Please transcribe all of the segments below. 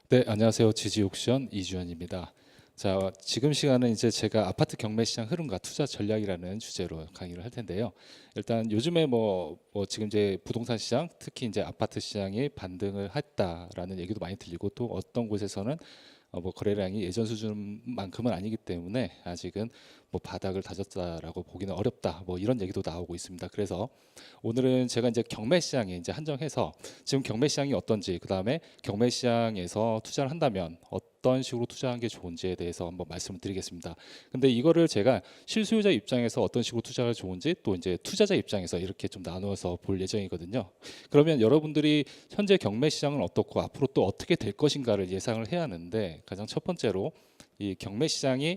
네, 안녕하세요. 지지옥션 이주연입니다. 자, 지금 시간은 이제 제가 아파트 경매 시장 흐름과 투자 전략이라는 주제로 강의를 할 텐데요. 일단 요즘에 지금 이제 부동산 시장, 특히 이제 아파트 시장이 반등을 했다라는 얘기도 많이 들리고 또 어떤 곳에서는 거래량이 예전 수준만큼은 아니기 때문에 아직은 바닥을 다졌다라고 보기는 어렵다. 이런 얘기도 나오고 있습니다. 그래서 오늘은 제가 이제 경매 시장에 이제 한정해서 지금 경매 시장이 어떤지, 그다음에 경매 시장에서 투자를 한다면 어떤 식으로 투자하는 게 좋은지에 대해서 한번 말씀을 드리겠습니다. 근데 이거를 제가 실수요자 입장에서 어떤 식으로 투자가 좋은지, 또 이제 투자자 입장에서 이렇게 좀 나누어서 볼 예정이거든요. 그러면 여러분들이 현재 경매 시장은 어떻고 앞으로 또 어떻게 될 것인가를 예상을 해야 하는데, 가장 첫 번째로 이 경매 시장이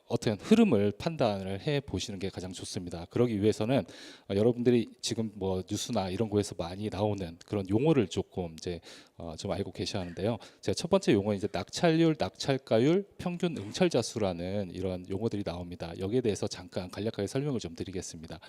어떤 흐름을 판단을 해 보시는 게 가장 좋습니다. 그러기 위해서는 여러분들이 지금 뉴스나 이런 거에서 많이 나오는 그런 용어를 조금 이제 좀 알고 계셔야 하는데요. 제가 첫 번째 용어는 이제 낙찰률, 낙찰가율, 평균 응찰자수라는 이런 용어들이 나옵니다. 여기에 대해서 잠깐 간략하게 설명을 좀 드리겠습니다.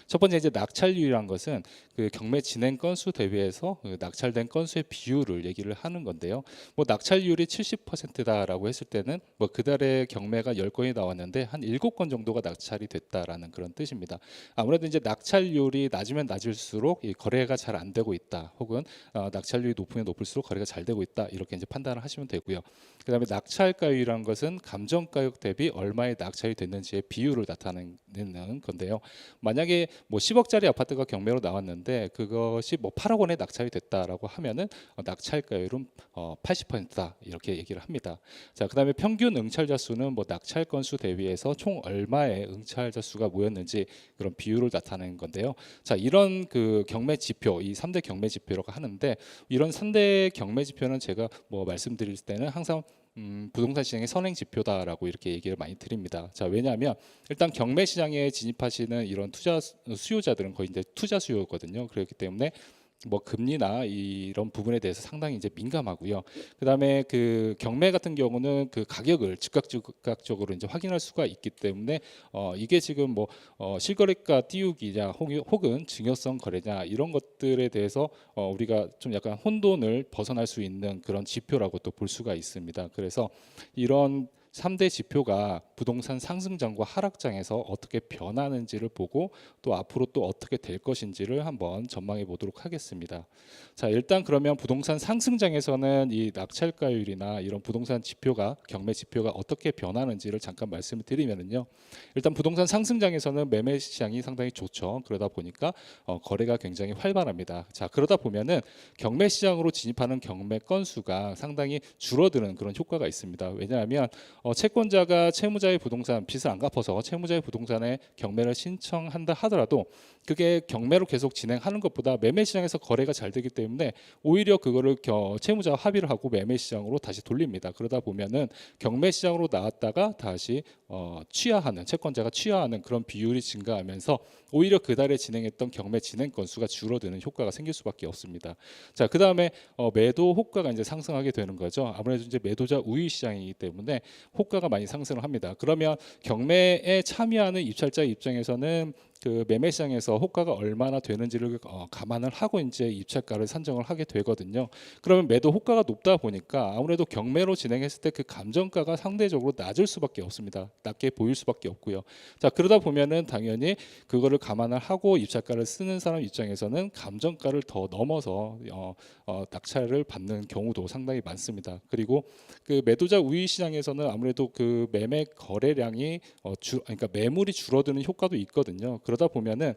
첫 번째 이제 낙찰률이란 것은 그 경매 진행 건수 대비해서 그 낙찰된 건수의 비율을 얘기를 하는 건데요. 낙찰률이 70%다라고 했을 때는 그달에 경매가 10건이 나왔는데 한 7건 정도가 낙찰이 됐다라는 그런 뜻입니다. 아무래도 이제 낙찰률이 낮으면 낮을수록 이 거래가 잘 안 되고 있다. 혹은 낙찰률이 높으면 높을수록 거래가 잘 되고 있다. 이렇게 이제 판단을 하시면 되고요. 그다음에 낙찰가율이란 것은 감정가격 대비 얼마의 낙찰이 됐는지의 비율을 나타내는 건데요. 만약에 10억짜리 아파트가 경매로 나왔는데 그것이 8억 원에 낙찰이 됐다라고 하면은 낙찰가율은 80%다 이렇게 얘기를 합니다. 자, 그다음에 평균 응찰자 수는 낙찰 건수 대비해서 총 얼마의 응찰자 수가 모였는지 그런 비율을 나타내는 건데요. 자, 이런 그 경매 지표, 이 3대 경매 지표라고 하는데, 이런 3대 경매 지표는 제가 말씀드릴 때는 항상 부동산 시장의 선행 지표다라고 이렇게 얘기를 많이 드립니다. 자, 왜냐하면 일단 경매 시장에 진입하시는 이런 투자 수요자들은 거의 이제 투자 수요거든요. 그렇기 때문에 금리나 이런 부분에 대해서 상당히 이제 민감하고요. 그다음에 그 경매 같은 경우는 그 가격을 즉각적으로 이제 확인할 수가 있기 때문에 이게 지금 실거래가 띄우기냐 혹은 증여성 거래냐 이런 것들에 대해서 우리가 좀 약간 혼돈을 벗어날 수 있는 그런 지표라고 또 볼 수가 있습니다. 그래서 이런 3대 지표가 부동산 상승장과 하락장에서 어떻게 변하는지를 보고 또 앞으로 또 어떻게 될 것인지를 한번 전망해 보도록 하겠습니다. 자, 일단 그러면 부동산 상승장에서는 이 낙찰가율이나 이런 부동산 지표가 경매 지표가 어떻게 변하는지를 잠깐 말씀을 드리면요. 일단 부동산 상승장에서는 매매 시장이 상당히 좋죠. 그러다 보니까 거래가 굉장히 활발합니다. 자, 그러다 보면은 경매 시장으로 진입하는 경매 건수가 상당히 줄어드는 그런 효과가 있습니다. 왜냐하면 채권자가 채무자의 부동산 빚을 안 갚아서 채무자의 부동산에 경매를 신청한다 하더라도 그게 경매로 계속 진행하는 것보다 매매 시장에서 거래가 잘 되기 때문에 오히려 그거를 채무자와 합의를 하고 매매 시장으로 다시 돌립니다. 그러다 보면은 경매 시장으로 나왔다가 다시 취하하는, 채권자가 취하하는 그런 비율이 증가하면서 오히려 그달에 진행했던 경매 진행 건수가 줄어드는 효과가 생길 수밖에 없습니다. 자, 그다음에 매도 호가가 이제 상승하게 되는 거죠. 아무래도 이제 매도자 우위 시장이기 때문에 호가가 많이 상승을 합니다. 그러면 경매에 참여하는 입찰자 입장에서는 그 매매 시장에서 호가가 얼마나 되는지를 감안을 하고 이제 입찰가를 산정을 하게 되거든요. 그러면 매도 호가가 높다 보니까 아무래도 경매로 진행했을 때 그 감정가가 상대적으로 낮을 수밖에 없습니다. 낮게 보일 수밖에 없고요. 자, 그러다 보면은 당연히 그거를 감안을 하고 입찰가를 쓰는 사람 입장에서는 감정가를 더 넘어서 낙찰을 받는 경우도 상당히 많습니다. 그리고 그 매도자 우위 시장에서는 아무래도 그 매매 거래량이 그러니까 매물이 줄어드는 효과도 있거든요. 그러다 보면은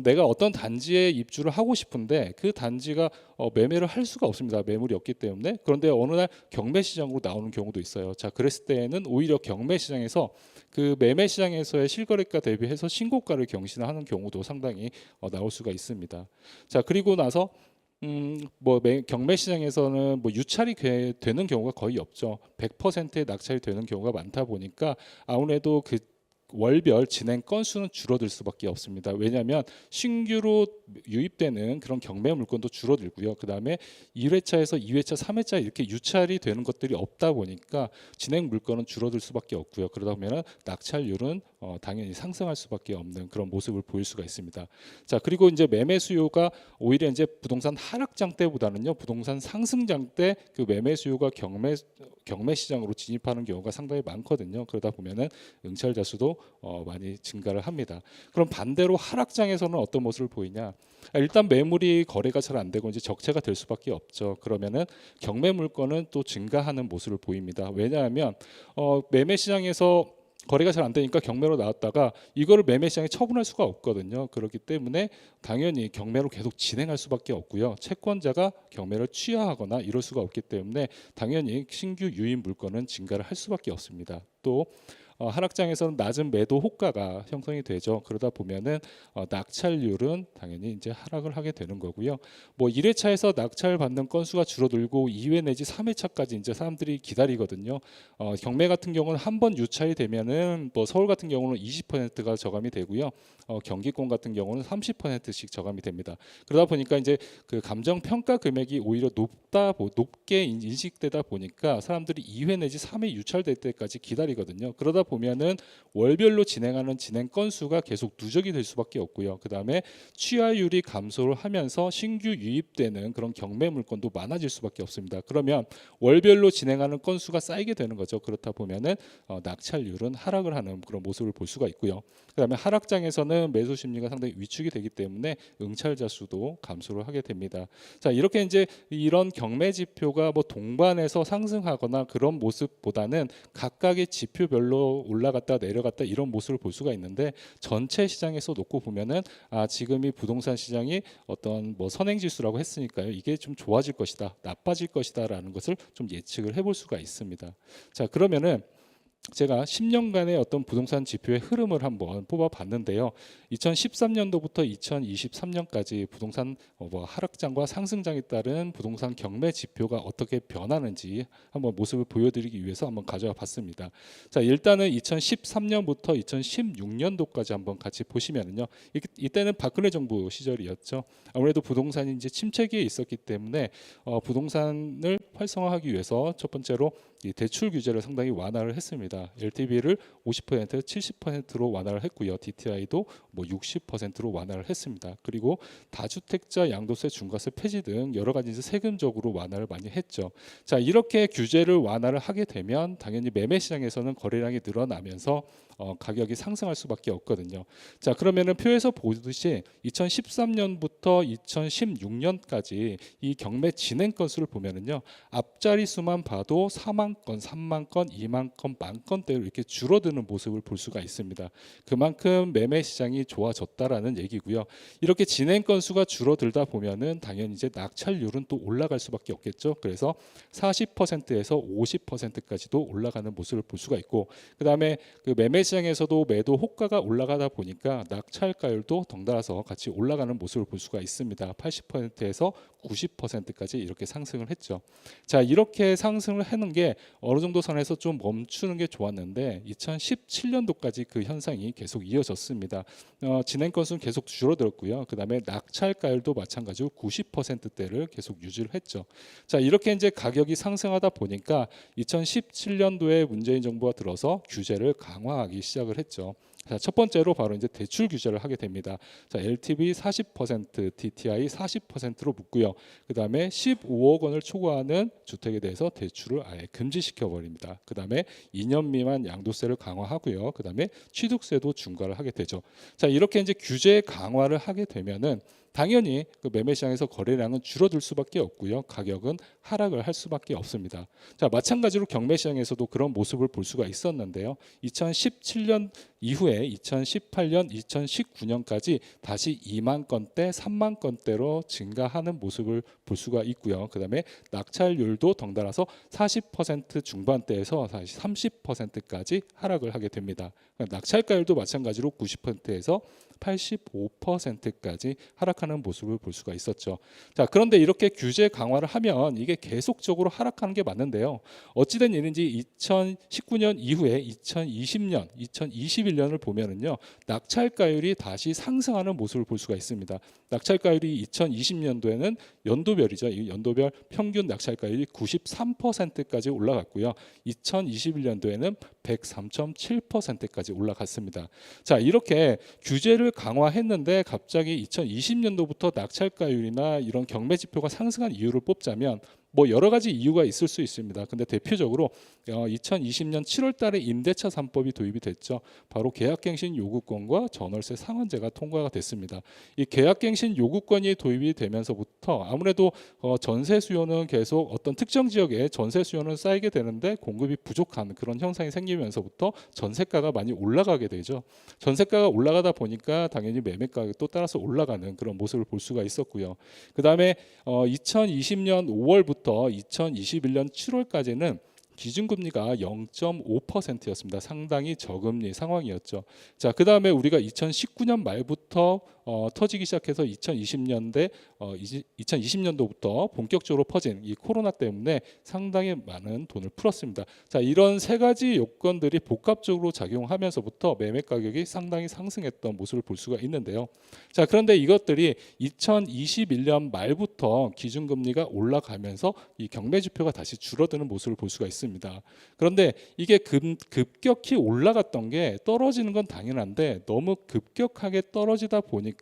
내가 어떤 단지에 입주를 하고 싶은데 그 단지가 매매를 할 수가 없습니다. 매물이 없기 때문에. 그런데 어느 날 경매 시장으로 나오는 경우도 있어요. 자, 그랬을 때에는 오히려 경매 시장에서 그 매매 시장에서의 실거래가 대비해서 신고가를 경신하는 경우도 상당히 나올 수가 있습니다. 자, 그리고 나서 경매 시장에서는 유찰이 되는 경우가 거의 없죠. 100%의 낙찰이 되는 경우가 많다 보니까 아무래도 그 월별 진행 건수는 줄어들 수밖에 없습니다. 왜냐하면 신규로 유입되는 그런 경매 물건도 줄어들고요. 그다음에 1회차에서 2회차, 3회차 이렇게 유찰이 되는 것들이 없다 보니까 진행 물건은 줄어들 수밖에 없고요. 그러다 보면 낙찰률은 당연히 상승할 수밖에 없는 그런 모습을 보일 수가 있습니다. 자, 그리고 이제 매매 수요가 오히려 이제 부동산 하락장 때보다는요, 부동산 상승장 때 그 매매 수요가 경매 시장으로 진입하는 경우가 상당히 많거든요. 그러다 보면은 응찰자 수도 많이 증가를 합니다. 그럼 반대로 하락장에서는 어떤 모습을 보이냐? 일단 매물이 거래가 잘 안 되고 이제 적체가 될 수밖에 없죠. 그러면은 경매 물건은 또 증가하는 모습을 보입니다. 왜냐하면 매매 시장에서 거래가 잘 안 되니까 경매로 나왔다가 이거를 매매 시장에 처분할 수가 없거든요. 그렇기 때문에 당연히 경매로 계속 진행할 수밖에 없고요. 채권자가 경매를 취하하거나 이럴 수가 없기 때문에 당연히 신규 유입 물건은 증가를 할 수밖에 없습니다. 또 하락장에서는 낮은 매도 호가가 형성이 되죠. 그러다 보면은 낙찰률은 당연히 이제 하락을 하게 되는 거고요. 뭐 1회차에서 낙찰 받는 건수가 줄어들고 2회 내지 3회차까지 이제 사람들이 기다리거든요. 경매 같은 경우는 한 번 유찰이 되면은 뭐 서울 같은 경우는 20%가 저감이 되고요. 경기권 같은 경우는 30%씩 저감이 됩니다. 그러다 보니까 이제 그 감정 평가 금액이 오히려 높게 인식되다 보니까 사람들이 2회 내지 3회 유찰될 때까지 기다리거든요. 그러다 보면은 월별로 진행하는 진행 건수가 계속 누적이 될 수밖에 없고요. 그다음에 취하율이 감소를 하면서 신규 유입되는 그런 경매 물건도 많아질 수밖에 없습니다. 그러면 월별로 진행하는 건수가 쌓이게 되는 거죠. 그렇다 보면은 낙찰률은 하락을 하는 그런 모습을 볼 수가 있고요. 그다음에 하락장에서는 매수 심리가 상당히 위축이 되기 때문에 응찰자 수도 감소를 하게 됩니다. 자, 이렇게 이제 이런 경매 지표가 뭐 동반해서 상승하거나 그런 모습보다는 각각의 지표별로 올라갔다 내려갔다 이런 모습을 볼 수가 있는데 전체 시장에서 놓고 보면은 지금이 부동산 시장이 어떤 뭐 선행지수라고 했으니까요. 이게 좀 좋아질 것이다, 나빠질 것이다라는 것을 좀 예측을 해볼 수가 있습니다. 자, 그러면은 제가 10년간의 어떤 부동산 지표의 흐름을 한번 뽑아봤는데요. 2013년도부터 2023년까지 부동산 뭐 하락장과 상승장에 따른 부동산 경매 지표가 어떻게 변하는지 한번 모습을 보여드리기 위해서 한번 가져와 봤습니다. 자, 일단은 2013년부터 2016년도까지 한번 같이 보시면은요. 이때는 박근혜 정부 시절이었죠. 아무래도 부동산이 이제 침체기에 있었기 때문에 부동산을 활성화하기 위해서 첫 번째로 이 대출 규제를 상당히 완화를 했습니다. LTV를 50%, 70%로 완화를 했고요. DTI도 뭐 60%로 완화를 했습니다. 그리고 다주택자 양도세, 중과세 폐지 등 여러 가지 세금적으로 완화를 많이 했죠. 자, 이렇게 규제를 완화를 하게 되면 당연히 매매 시장에서는 거래량이 늘어나면서 가격이 상승할 수밖에 없거든요. 자, 그러면은 표에서 보듯이 2013년부터 2016년까지 이 경매 진행 건수를 보면은요. 앞자리 수만 봐도 4만 건, 3만 건, 2만 건, 만 건대로 이렇게 줄어드는 모습을 볼 수가 있습니다. 그만큼 매매 시장이 좋아졌다라는 얘기고요. 이렇게 진행 건수가 줄어들다 보면은 당연히 이제 낙찰률은 또 올라갈 수밖에 없겠죠. 그래서 40%에서 50%까지도 올라가는 모습을 볼 수가 있고, 그다음에 그 매매 시장에서도 매도 호가가 올라가다 보니까 낙찰가율도 덩달아서 같이 올라가는 모습을 볼 수가 있습니다. 80%에서 90%까지 이렇게 상승을 했죠. 자, 이렇게 상승을 하는 게 어느 정도 선에서 좀 멈추는 게 좋았는데 2017년도까지 그 현상이 계속 이어졌습니다. 진행 건수는 계속 줄어들었고요. 그다음에 낙찰가율도 마찬가지로 90%대를 계속 유지를 했죠. 자, 이렇게 이제 가격이 상승하다 보니까 2017년도에 문재인 정부가 들어서 규제를 강화하기 시작을 했죠. 자, 첫 번째로 바로 이제 대출 규제를 하게 됩니다. 자, LTV 40%, DTI 40%로 묶고요. 그다음에 15억 원을 초과하는 주택에 대해서 대출을 아예 금지시켜 버립니다. 그다음에 2년 미만 양도세를 강화하고요. 그다음에 취득세도 중과를 하게 되죠. 자, 이렇게 이제 규제 강화를 하게 되면은 당연히 그 매매 시장에서 거래량은 줄어들 수밖에 없고요. 가격은 하락을 할 수밖에 없습니다. 자, 마찬가지로 경매 시장에서도 그런 모습을 볼 수가 있었는데요. 2017년 이후에 2018년, 2019년까지 다시 2만 건대, 3만 건대로 증가하는 모습을 볼 수가 있고요. 그다음에 낙찰률도 덩달아서 40% 중반대에서 다시 30%까지 하락을 하게 됩니다. 낙찰가율도 마찬가지로 90%에서 85%까지 하락하는 모습을 볼 수가 있었죠. 자, 그런데 이렇게 규제 강화를 하면 이게 계속적으로 하락하는 게 맞는데요. 어찌된 일인지 2019년 이후에 2020년, 2021년을 보면은요, 낙찰가율이 다시 상승하는 모습을 볼 수가 있습니다. 낙찰가율이 2020년도에는 연도별이죠. 이 연도별 평균 낙찰가율이 93%까지 올라갔고요. 2021년도에는 103.7%까지 올라갔습니다. 자, 이렇게 규제를 강화했는데 갑자기 2020년도부터 낙찰가율이나 이런 경매 지표가 상승한 이유를 뽑자면 뭐 여러 가지 이유가 있을 수 있습니다. 근데 대표적으로 2020년 7월 달에 임대차 3법이 도입이 됐죠. 바로 계약갱신 요구권과 전월세 상한제가 통과가 됐습니다. 이 계약갱신 요구권이 도입이 되면서부터 아무래도 전세 수요는 계속 어떤 특정 지역에 전세 수요는 쌓이게 되는데 공급이 부족한 그런 현상이 생기면서부터 전세가가 많이 올라가게 되죠. 전세가가 올라가다 보니까 당연히 매매 가격도 따라서 올라가는 그런 모습을 볼 수가 있었고요. 그다음에 2020년 5월부터 2021년 7월까지는 기준금리가 0.5%였습니다. 상당히 저금리 상황이었죠. 자, 그 다음에 우리가 2019년 말부터 터지기 시작해서 2020년도부터 본격적으로 퍼진 이 코로나 때문에 상당히 많은 돈을 풀었습니다. 자, 이런 세 가지 요건들이 복합적으로 작용하면서부터 매매 가격이 상당히 상승했던 모습을 볼 수가 있는데요. 자, 그런데 이것들이 2021년 말부터 기준금리가 올라가면서 이 경매 지표가 다시 줄어드는 모습을 볼 수가 있습니다. 그런데 이게 급격히 올라갔던 게 떨어지는 건 당연한데 너무 급격하게 떨어지다 보니까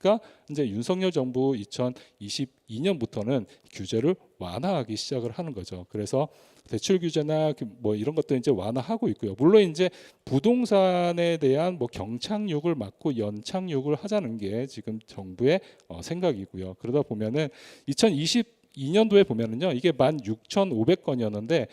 이제 윤석열 정부 2022년부터는 규제를 완화하기 시작을 하는 거죠. 그래서 대출 규제나 뭐 이런 것도 이제 완화하고 있고요. 물론 이제 부동산에 대한 뭐 경착륙을 막고 연착륙을 하자는 게 지금 정부의 생각이고요. 그러다 보면은 2022년도에 보면은요, 이게 16,500건이었는데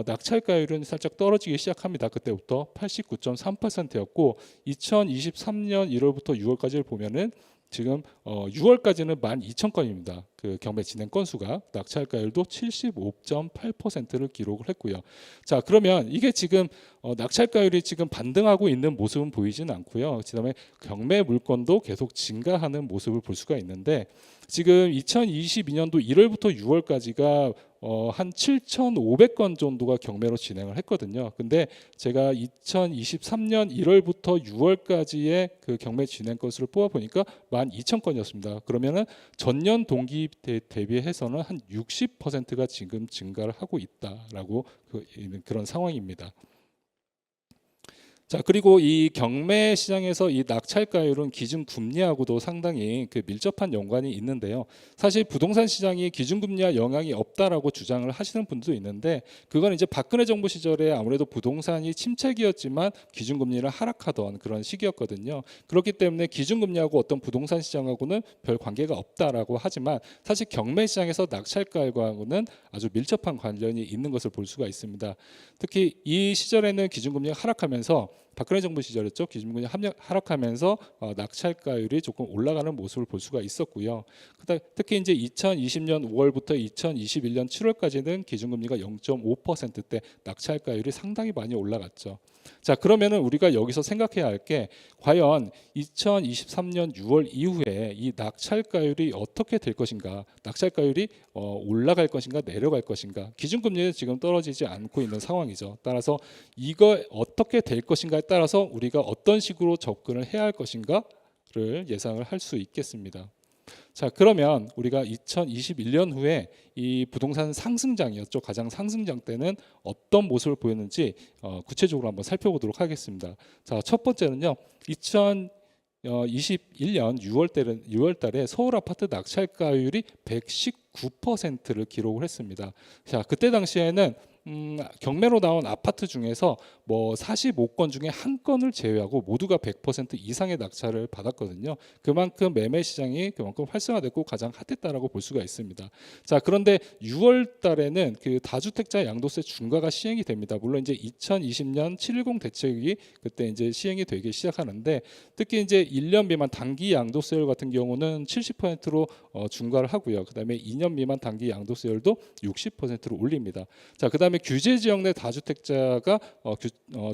낙찰가율은 살짝 떨어지기 시작합니다. 그때부터 89.3%였고 2023년 1월부터 6월까지를 보면은 지금 6월까지는 12,000건입니다. 그 경매 진행 건수가 낙찰가율도 75.8%를 기록을 했고요. 자, 그러면 이게 지금 낙찰가율이 지금 반등하고 있는 모습은 보이지는 않고요. 그다음에 경매 물건도 계속 증가하는 모습을 볼 수가 있는데 지금 2022년도 1월부터 6월까지가 한 7,500건 정도가 경매로 진행을 했거든요. 근데 제가 2023년 1월부터 6월까지의 그 경매 진행 건수를 뽑아 보니까 12,000건이었습니다. 그러면은 전년 동기 대비해서는 한 60%가 지금 증가를 하고 있다라고 그런 상황입니다. 자, 그리고 이 경매 시장에서 이 낙찰가율은 기준금리하고도 상당히 그 밀접한 연관이 있는데요. 사실 부동산 시장이 기준금리와 영향이 없다라고 주장을 하시는 분도 있는데 그건 이제 박근혜 정부 시절에 아무래도 부동산이 침체기였지만 기준금리를 하락하던 그런 시기였거든요. 그렇기 때문에 기준금리하고 어떤 부동산 시장하고는 별 관계가 없다라고 하지만 사실 경매 시장에서 낙찰가율과는 아주 밀접한 관련이 있는 것을 볼 수가 있습니다. 특히 이 시절에는 기준금리가 하락하면서 박근혜 정부 시절이었죠. 기준금리 하락하면서 낙찰가율이 조금 올라가는 모습을 볼 수가 있었고요. 특히 이제 2020년 5월부터 2021년 7월까지는 기준금리가 0.5%대 낙찰가율이 상당히 많이 올라갔죠. 자, 그러면은 우리가 여기서 생각해야 할 게 과연 2023년 6월 이후에 이 낙찰가율이 어떻게 될 것인가? 낙찰가율이 올라갈 것인가 내려갈 것인가? 기준금리는 지금 떨어지지 않고 있는 상황이죠. 따라서 이거 어떻게 될 것인가에 따라서 우리가 어떤 식으로 접근을 해야 할 것인가를 예상을 할 수 있겠습니다. 자, 그러면 우리가 2021년 후에 이 부동산 상승장이었죠. 가장 상승장 때는 어떤 모습을 보였는지 구체적으로 한번 살펴보도록 하겠습니다. 자, 첫 번째는요. 2021년 6월 달에 서울 아파트 낙찰가율이 119%를 기록을 했습니다. 자, 그때 당시에는 경매로 나온 아파트 중에서 뭐 45건 중에 한 건을 제외하고 모두가 100% 이상의 낙찰을 받았거든요. 그만큼 매매 시장이 그만큼 활성화됐고 가장 핫했다라고 볼 수가 있습니다. 자, 그런데 6월 달에는 그 다주택자 양도세 중과가 시행이 됩니다. 물론 이제 2020년 710 대책이 그때 이제 시행이 되기 시작하는데 특히 이제 1년 미만 단기 양도세율 같은 경우는 70%로 중과를 하고요. 그다음에 2년 미만 단기 양도세율도 60%로 올립니다. 자, 그다음에 그다음에 규제 지역 내 다주택자가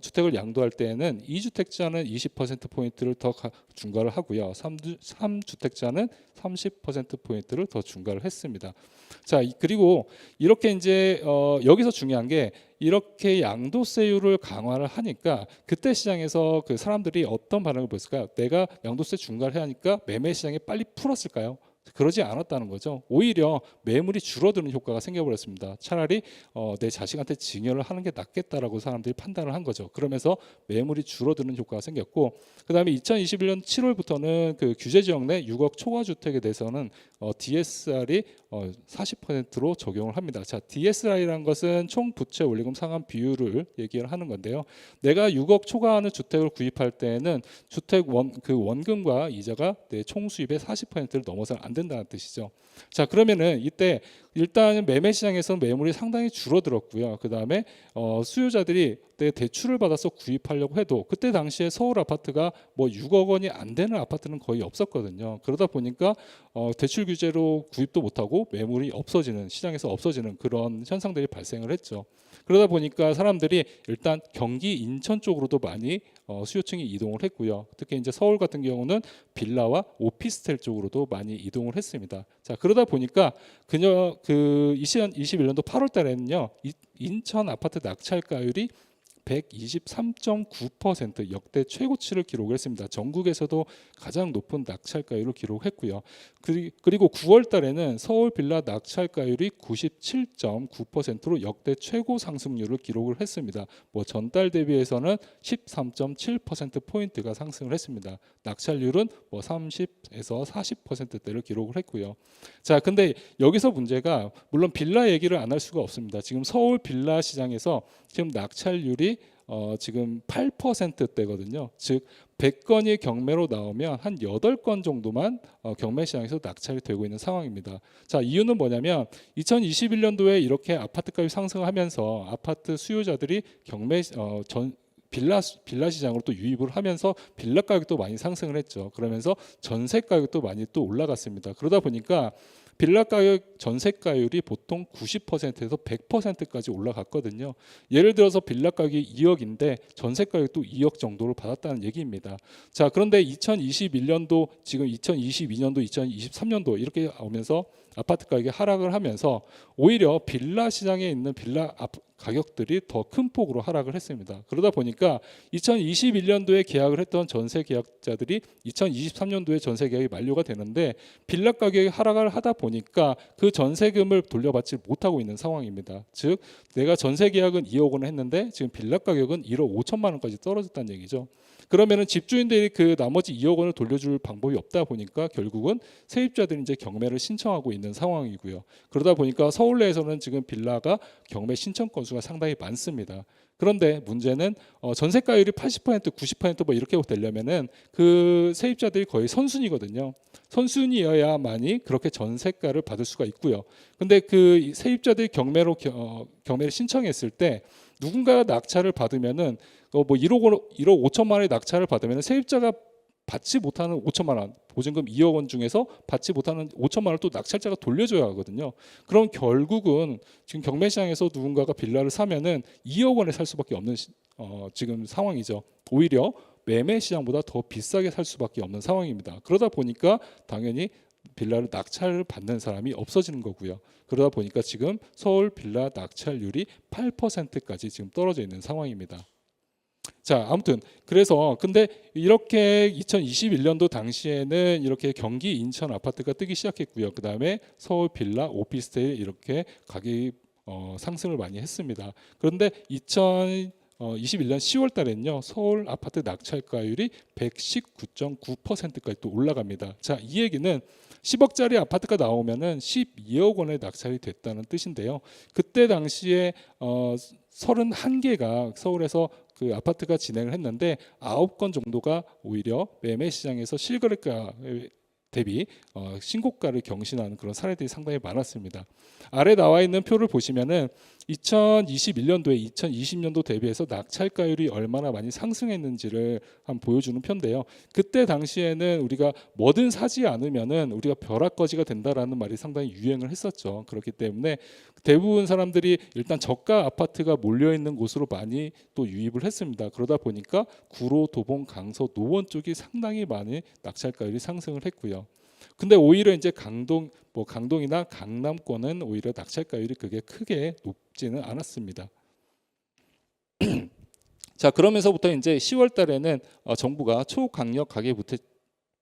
주택을 양도할 때에는 2주택자는 20% 포인트를 더 중과를 하고요. 3주택자는 30% 포인트를 더 중과를 했습니다. 자, 그리고 이렇게 이제 여기서 중요한 게 이렇게 양도세율을 강화를 하니까 그때 시장에서 그 사람들이 어떤 반응을 보였을까요? 내가 양도세 중과를 하니까 매매 시장에 빨리 풀었을까요? 그러지 않았다는 거죠. 오히려 매물이 줄어드는 효과가 생겨버렸습니다. 차라리 내 자식한테 증여를 하는 게 낫겠다라고 사람들이 판단을 한 거죠. 그러면서 매물이 줄어드는 효과가 생겼고, 그다음에 2021년 7월부터는 그 규제 지역 내 6억 초과 주택에 대해서는 DSR이 40%로 적용을 합니다. 자, DSR이라는 것은 총 부채 원리금 상환 비율을 얘기를 하는 건데요. 내가 6억 초과하는 주택을 구입할 때는 주택 원금과 이자가 내 총 수입의 40%를 넘어서는 안 된다는 뜻이죠. 자, 그러면은 이때 일단 매매 시장에서 매물이 상당히 줄어들었고요. 그 다음에 수요자들이 내 대출을 받아서 구입하려고 해도 그때 당시에 서울 아파트가 뭐 6억 원이 안 되는 아파트는 거의 없었거든요. 그러다 보니까 대출 규제로 구입도 못하고 매물이 없어지는, 시장에서 없어지는 그런 현상들이 발생을 했죠. 그러다 보니까 사람들이 일단 경기 인천 쪽으로도 많이 수요층이 이동을 했고요. 특히 이제 서울 같은 경우는 빌라와 오피스텔 쪽으로도 많이 이동을 했습니다. 자, 그러다 보니까 그 2021년도 8월 달에는요. 인천 아파트 낙찰가율이 123.9% 역대 최고치를 기록했습니다. 전국에서도 가장 높은 낙찰가율을 기록했고요. 그리고 9월 달에는 서울 빌라 낙찰가율이 97.9%로 역대 최고 상승률을 기록을 했습니다. 뭐 전달 대비해서는 13.7% 포인트가 상승을 했습니다. 낙찰률은 뭐 30에서 40%대를 기록을 했고요. 자, 근데 여기서 문제가 물론 빌라 얘기를 안 할 수가 없습니다. 지금 서울 빌라 시장에서 지금 낙찰률이 지금 8%대거든요. 즉 100건이 경매로 나오면 한 8건 정도만 경매 시장에서 낙찰이 되고 있는 상황입니다. 자, 이유는 뭐냐면 2021년도에 이렇게 아파트 값이 상승하면서 아파트 수요자들이 빌라 시장으로 또 유입을 하면서 빌라 가격도 많이 상승을 했죠. 그러면서 전세 가격도 많이 또 올라갔습니다. 그러다 보니까 빌라 가격 전세가율이 보통 90%에서 100%까지 올라갔거든요. 예를 들어서 빌라 가격이 2억인데 전세가격도 2억 정도를 받았다는 얘기입니다. 자, 그런데 2021년도 지금 2022년도 2023년도 이렇게 오면서 아파트 가격이 하락을 하면서 오히려 빌라 시장에 있는 빌라 가격들이 더 큰 폭으로 하락을 했습니다. 그러다 보니까 2021년도에 계약을 했던 전세 계약자들이 2023년도에 전세 계약이 만료가 되는데 빌라 가격이 하락을 하다 보니까 그 전세금을 돌려받지 못하고 있는 상황입니다. 즉 내가 전세 계약은 2억 원을 했는데 지금 빌라 가격은 1억 5천만 원까지 떨어졌다는 얘기죠. 그러면은 집주인들이 그 나머지 2억 원을 돌려줄 방법이 없다 보니까 결국은 세입자들이 이제 경매를 신청하고 있는 상황이고요. 그러다 보니까 서울 내에서는 지금 빌라가 경매 신청 건수가 상당히 많습니다. 그런데 문제는 전세가율이 80%, 90%뭐 이렇게 되려면은 그 세입자들이 거의 선순위거든요. 선순위여야만이 그렇게 전세가를 받을 수가 있고요. 근데 그 세입자들이 경매를 신청했을 때 누군가가 낙찰을 받으면은 뭐 1억 5천만 원의 낙찰을 받으면 세입자가 받지 못하는 5천만 원, 보증금 2억 원 중에서 받지 못하는 5천만 원을 또 낙찰자가 돌려줘야 하거든요. 그럼 결국은 지금 경매 시장에서 누군가가 빌라를 사면은 2억 원에 살 수밖에 없는 지금 상황이죠. 오히려 매매 시장보다 더 비싸게 살 수밖에 없는 상황입니다. 그러다 보니까 당연히 빌라를 낙찰을 받는 사람이 없어지는 거고요. 그러다 보니까 지금 서울 빌라 낙찰률이 8%까지 지금 떨어져 있는 상황입니다. 자, 아무튼 그래서 근데 이렇게 2021년도 당시에는 이렇게 경기 인천 아파트가 뜨기 시작했고요. 그 다음에 서울 빌라 오피스텔 이렇게 가격이 상승을 많이 했습니다. 그런데 2021년 10월 달에는요. 서울 아파트 낙찰가율이 119.9%까지 또 올라갑니다. 자, 이 얘기는 10억짜리 아파트가 나오면은 12억 원에 낙찰이 됐다는 뜻인데요. 그때 당시에 31개가 서울에서 그 아파트가 진행을 했는데 9건 정도가 오히려 매매 시장에서 실거래가 대비 신고가를 경신하는 그런 사례들이 상당히 많았습니다. 아래 나와 있는 표를 보시면은 2021년도에 2020년도 대비해서 낙찰가율이 얼마나 많이 상승했는지를 한번 보여주는 편인데요. 그때 당시에는 우리가 뭐든 사지 않으면은 우리가 벼락거지가 된다라는 말이 상당히 유행을 했었죠. 그렇기 때문에 대부분 사람들이 일단 저가 아파트가 몰려 있는 곳으로 많이 또 유입을 했습니다. 그러다 보니까 구로, 도봉, 강서, 노원 쪽이 상당히 많이 낙찰가율이 상승을 했고요. 근데 오히려 이제 강동이나 강남권은 오히려 낙찰가율이 그게 크게 높지는 않았습니다. 자, 그러면서부터 이제 10월 달에는 정부가 초강력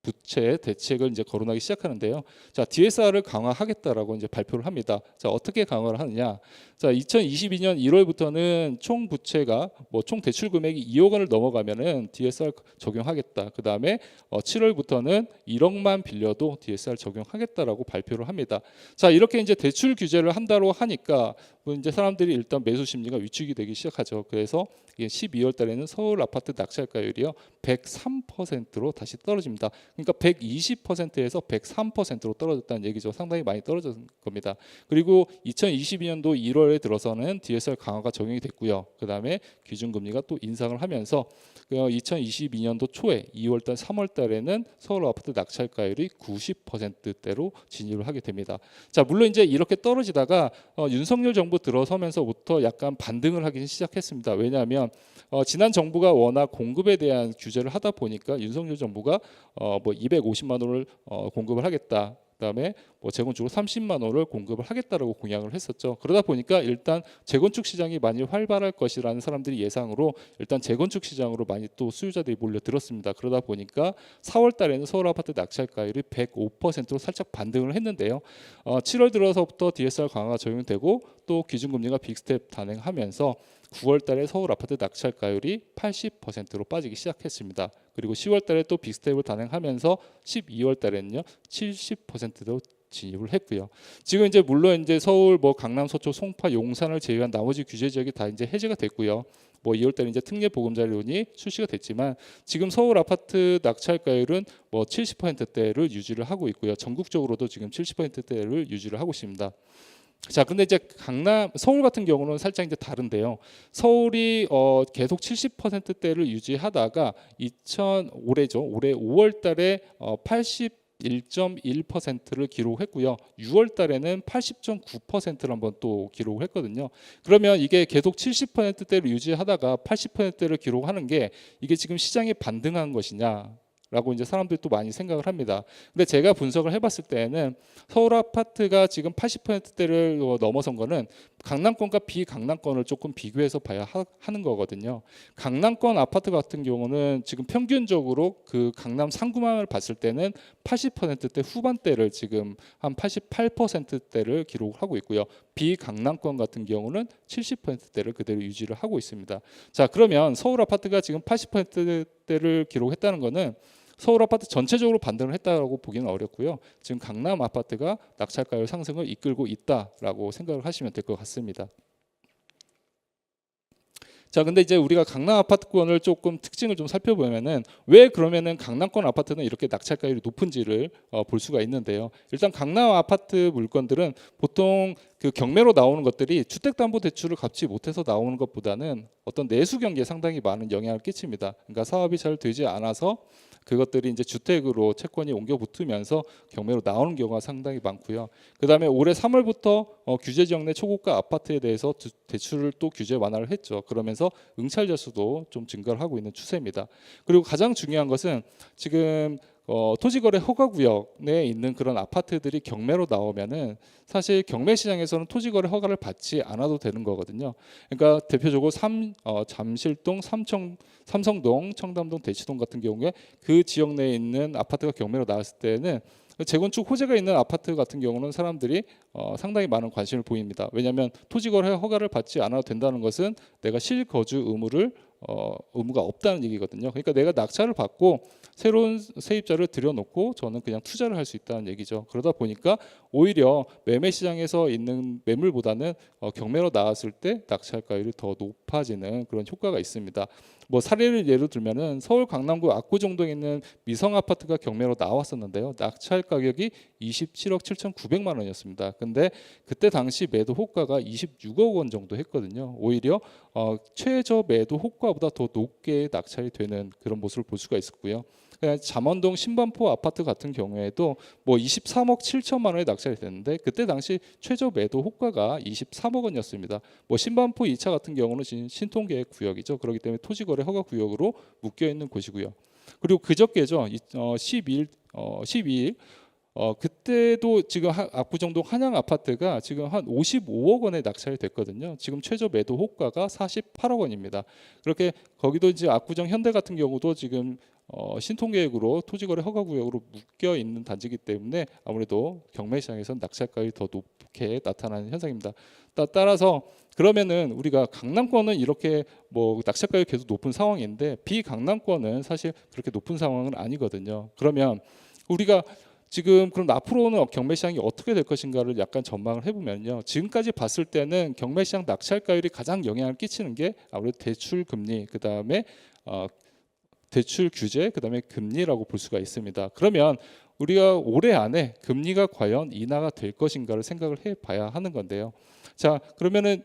부채 대책을 이제 거론하기 시작하는데요. 자, DSR을 강화하겠다라고 이제 발표를 합니다. 자, 어떻게 강화를 하느냐? 자, 2022년 1월부터는 총 부채가 총 대출 금액이 2억 원을 넘어가면은 DSR 적용하겠다. 그다음에 7월부터는 1억만 빌려도 DSR 적용하겠다라고 발표를 합니다. 자, 이렇게 이제 대출 규제를 한다고 하니까 이제 사람들이 일단 매수 심리가 위축이 되기 시작하죠. 그래서 12월 달에는 서울 아파트 낙찰가율이요 103%로 다시 떨어집니다. 그러니까 120%에서 103%로 떨어졌다는 얘기죠. 상당히 많이 떨어진 겁니다. 그리고 2022년도 1월에 들어서는 DSR 강화가 적용이 됐고요. 그다음에 기준금리가 또 인상을 하면서 2022년도 초에 2월달, 3월달에는 서울 아파트 낙찰가율이 90%대로 진입을 하게 됩니다. 자, 물론 이제 이렇게 떨어지다가 윤석열 정부 들어서면서부터 약간 반등을 하기 시작했습니다. 왜냐하면 지난 정부가 워낙 공급에 대한 규제를 하다 보니까 윤석열 정부가 250만 원을 공급을 하겠다. 그다음에 재건축으로 30만 원을 공급을 하겠다라고 공약을 했었죠. 그러다 보니까 일단 재건축 시장이 많이 활발할 것이라는 사람들이 예상으로 일단 재건축 시장으로 많이 또 수요자들이 몰려들었습니다. 그러다 보니까 4월 달에는 서울 아파트 낙찰가율이 105%로 살짝 반등을 했는데요. 7월 들어서부터 DSR 강화가 적용되고 또 기준금리가 빅스텝 단행하면서 9월 달에 서울 아파트 낙찰가율이 80%로 빠지기 시작했습니다. 그리고 10월 달에 또 빅스텝을 단행하면서 12월 달에는요 70%로 진입을 했고요. 지금 이제 물론 이제 서울, 강남, 서초, 송파, 용산을 제외한 나머지 규제 지역이 다 이제 해제가 됐고요. 2월 달에 이제 특례 보금자리론이 출시가 됐지만 지금 서울 아파트 낙찰가율은 70%대를 유지를 하고 있고요. 전국적으로도 지금 70%대를 유지를 하고 있습니다. 자, 근데 이제 서울 같은 경우는 살짝 이제 다른데요. 서울이 계속 70%대를 유지하다가 올해 5월 달에 81.1%를 기록했고요. 6월 달에는 80.9%를 한번 또 기록을 했거든요. 그러면 이게 계속 70%대를 유지하다가 80%대를 기록하는 게 이게 지금 시장에 반등한 것이냐? 라고 이제 사람들이 또 많이 생각을 합니다. 근데 제가 분석을 해봤을 때는 서울 아파트가 지금 80%대를 넘어선 거는 강남권과 비강남권을 조금 비교해서 봐야 하는 거거든요. 강남권 아파트 같은 경우는 지금 평균적으로 그 강남 상구망을 봤을 때는 80%대 후반대를 지금 한 88%대를 기록하고 있고요. 비강남권 같은 경우는 70%대를 그대로 유지를 하고 있습니다. 자, 그러면 서울 아파트가 지금 80%대를 기록했다는 거는 서울 아파트 전체적으로 반등을 했다고 보기는 어렵고요. 지금 강남 아파트가 낙찰가율 상승을 이끌고 있다라고 생각을 하시면 될 것 같습니다. 자, 근데 이제 우리가 강남 아파트권을 조금 특징을 좀 살펴보면은 왜 그러면은 강남권 아파트는 이렇게 낙찰가율이 높은지를 볼 수가 있는데요. 일단 강남 아파트 물건들은 보통 그 경매로 나오는 것들이 주택담보대출을 갚지 못해서 나오는 것보다는 어떤 내수 경기에 상당히 많은 영향을 끼칩니다. 그러니까 사업이 잘 되지 않아서 그것들이 이제 주택으로 채권이 옮겨 붙으면서 경매로 나오는 경우가 상당히 많고요. 그다음에 올해 3월부터 규제 지역 내 초고가 아파트에 대해서 대출을 또 규제 완화를 했죠. 그러면서 응찰자 수도 좀 증가를 하고 있는 추세입니다. 그리고 가장 중요한 것은 지금 토지거래 허가구역에 있는 그런 아파트들이 경매로 나오면은 사실 경매 시장에서는 토지거래 허가를 받지 않아도 되는 거거든요. 그러니까 대표적으로 잠실동, 삼성동, 청담동, 대치동 같은 경우에 그 지역 내에 있는 아파트가 경매로 나왔을 때는 재건축 호재가 있는 아파트 같은 경우는 사람들이 상당히 많은 관심을 보입니다. 왜냐하면 토지거래 허가를 받지 않아도 된다는 것은 내가 실거주 의무가 없다는 얘기거든요. 그러니까 내가 낙찰을 받고 새로운 세입자를 들여놓고 저는 그냥 투자를 할 수 있다는 얘기죠. 그러다 보니까 오히려 매매 시장에서 있는 매물보다는 경매로 나왔을 때 낙찰가율이 더 높아지는 그런 효과가 있습니다. 뭐 사례를 예로 들면은 서울 강남구 압구정동에 있는 미성 아파트가 경매로 나왔었는데요. 낙찰 가격이 27억 7,900만 원이었습니다. 근데 그때 당시 매도 호가가 26억 원 정도 했거든요. 오히려 최저 매도 호가보다 더 높게 낙찰이 되는 그런 모습을 볼 수가 있었고요. 그냥 잠원동 신반포 아파트 같은 경우에도 뭐 23억 7천만 원에 낙찰이 됐는데 그때 당시 최저 매도 호가가 23억 원이었습니다. 뭐 신반포 2차 같은 경우는 신통계획 구역이죠. 그렇기 때문에 토지거래 허가 구역으로 묶여 있는 곳이고요. 그리고 그저께죠. 12일 그때도 지금 압구정동 한양 아파트가 지금 한 55억 원에 낙찰이 됐거든요. 지금 최저 매도 호가가 48억 원입니다. 그렇게 거기도 이제 압구정 현대 같은 경우도 지금 신통계획으로 토지거래 허가구역으로 묶여 있는 단지이기 때문에 아무래도 경매시장에서는 낙찰가율이 더 높게 나타나는 현상입니다. 따라서 그러면은 우리가 강남권은 이렇게 뭐 낙찰가율이 계속 높은 상황인데 비강남권은 사실 그렇게 높은 상황은 아니거든요. 그러면 우리가 지금 그럼 앞으로는 경매시장이 어떻게 될 것인가를 약간 전망을 해보면요. 지금까지 봤을 때는 경매시장 낙찰가율이 가장 영향을 끼치는 게 아무래도 대출 금리, 그 다음에 대출 규제, 그 다음에 금리라고 볼 수가 있습니다. 그러면 우리가 올해 안에 금리가 과연 인하가 될 것인가를 생각을 해봐야 하는 건데요. 자, 그러면은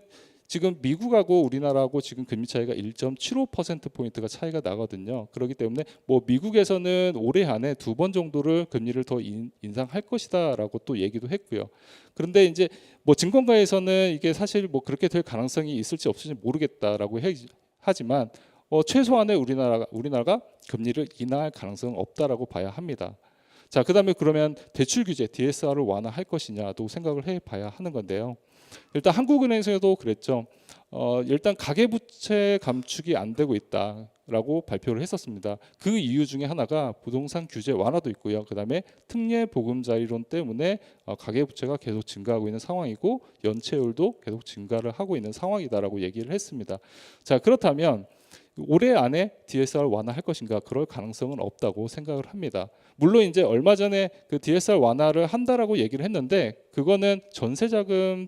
지금 미국하고 우리나라하고 지금 금리 차이가 1.75%포인트가 차이가 나거든요. 그렇기 때문에 뭐 미국에서는 올해 안에 2번 정도를 금리를 더 인상할 것이다라고 또 얘기도 했고요. 그런데 이제 뭐 증권가에서는 이게 사실 뭐 그렇게 될 가능성이 있을지 없을지 모르겠다라고 하지만 최소한의 우리나라가 금리를 인하할 가능성은 없다라고 봐야 합니다. 자, 그다음에 그러면 대출 규제 DSR을 완화할 것이냐도 생각을 해봐야 하는 건데요. 일단 한국은행에서도 그랬죠. 일단 가계부채 감축이 안 되고 있다라고 발표를 했었습니다. 그 이유 중에 하나가 부동산 규제 완화도 있고요. 그다음에 특례 보금자리론 때문에 가계부채가 계속 증가하고 있는 상황이고 연체율도 계속 증가를 하고 있는 상황이다라고 얘기를 했습니다. 자, 그렇다면 올해 안에 DSR 완화할 것인가? 그럴 가능성은 없다고 생각을 합니다. 물론 이제 얼마 전에 그 DSR 완화를 한다라고 얘기를 했는데 그거는 전세자금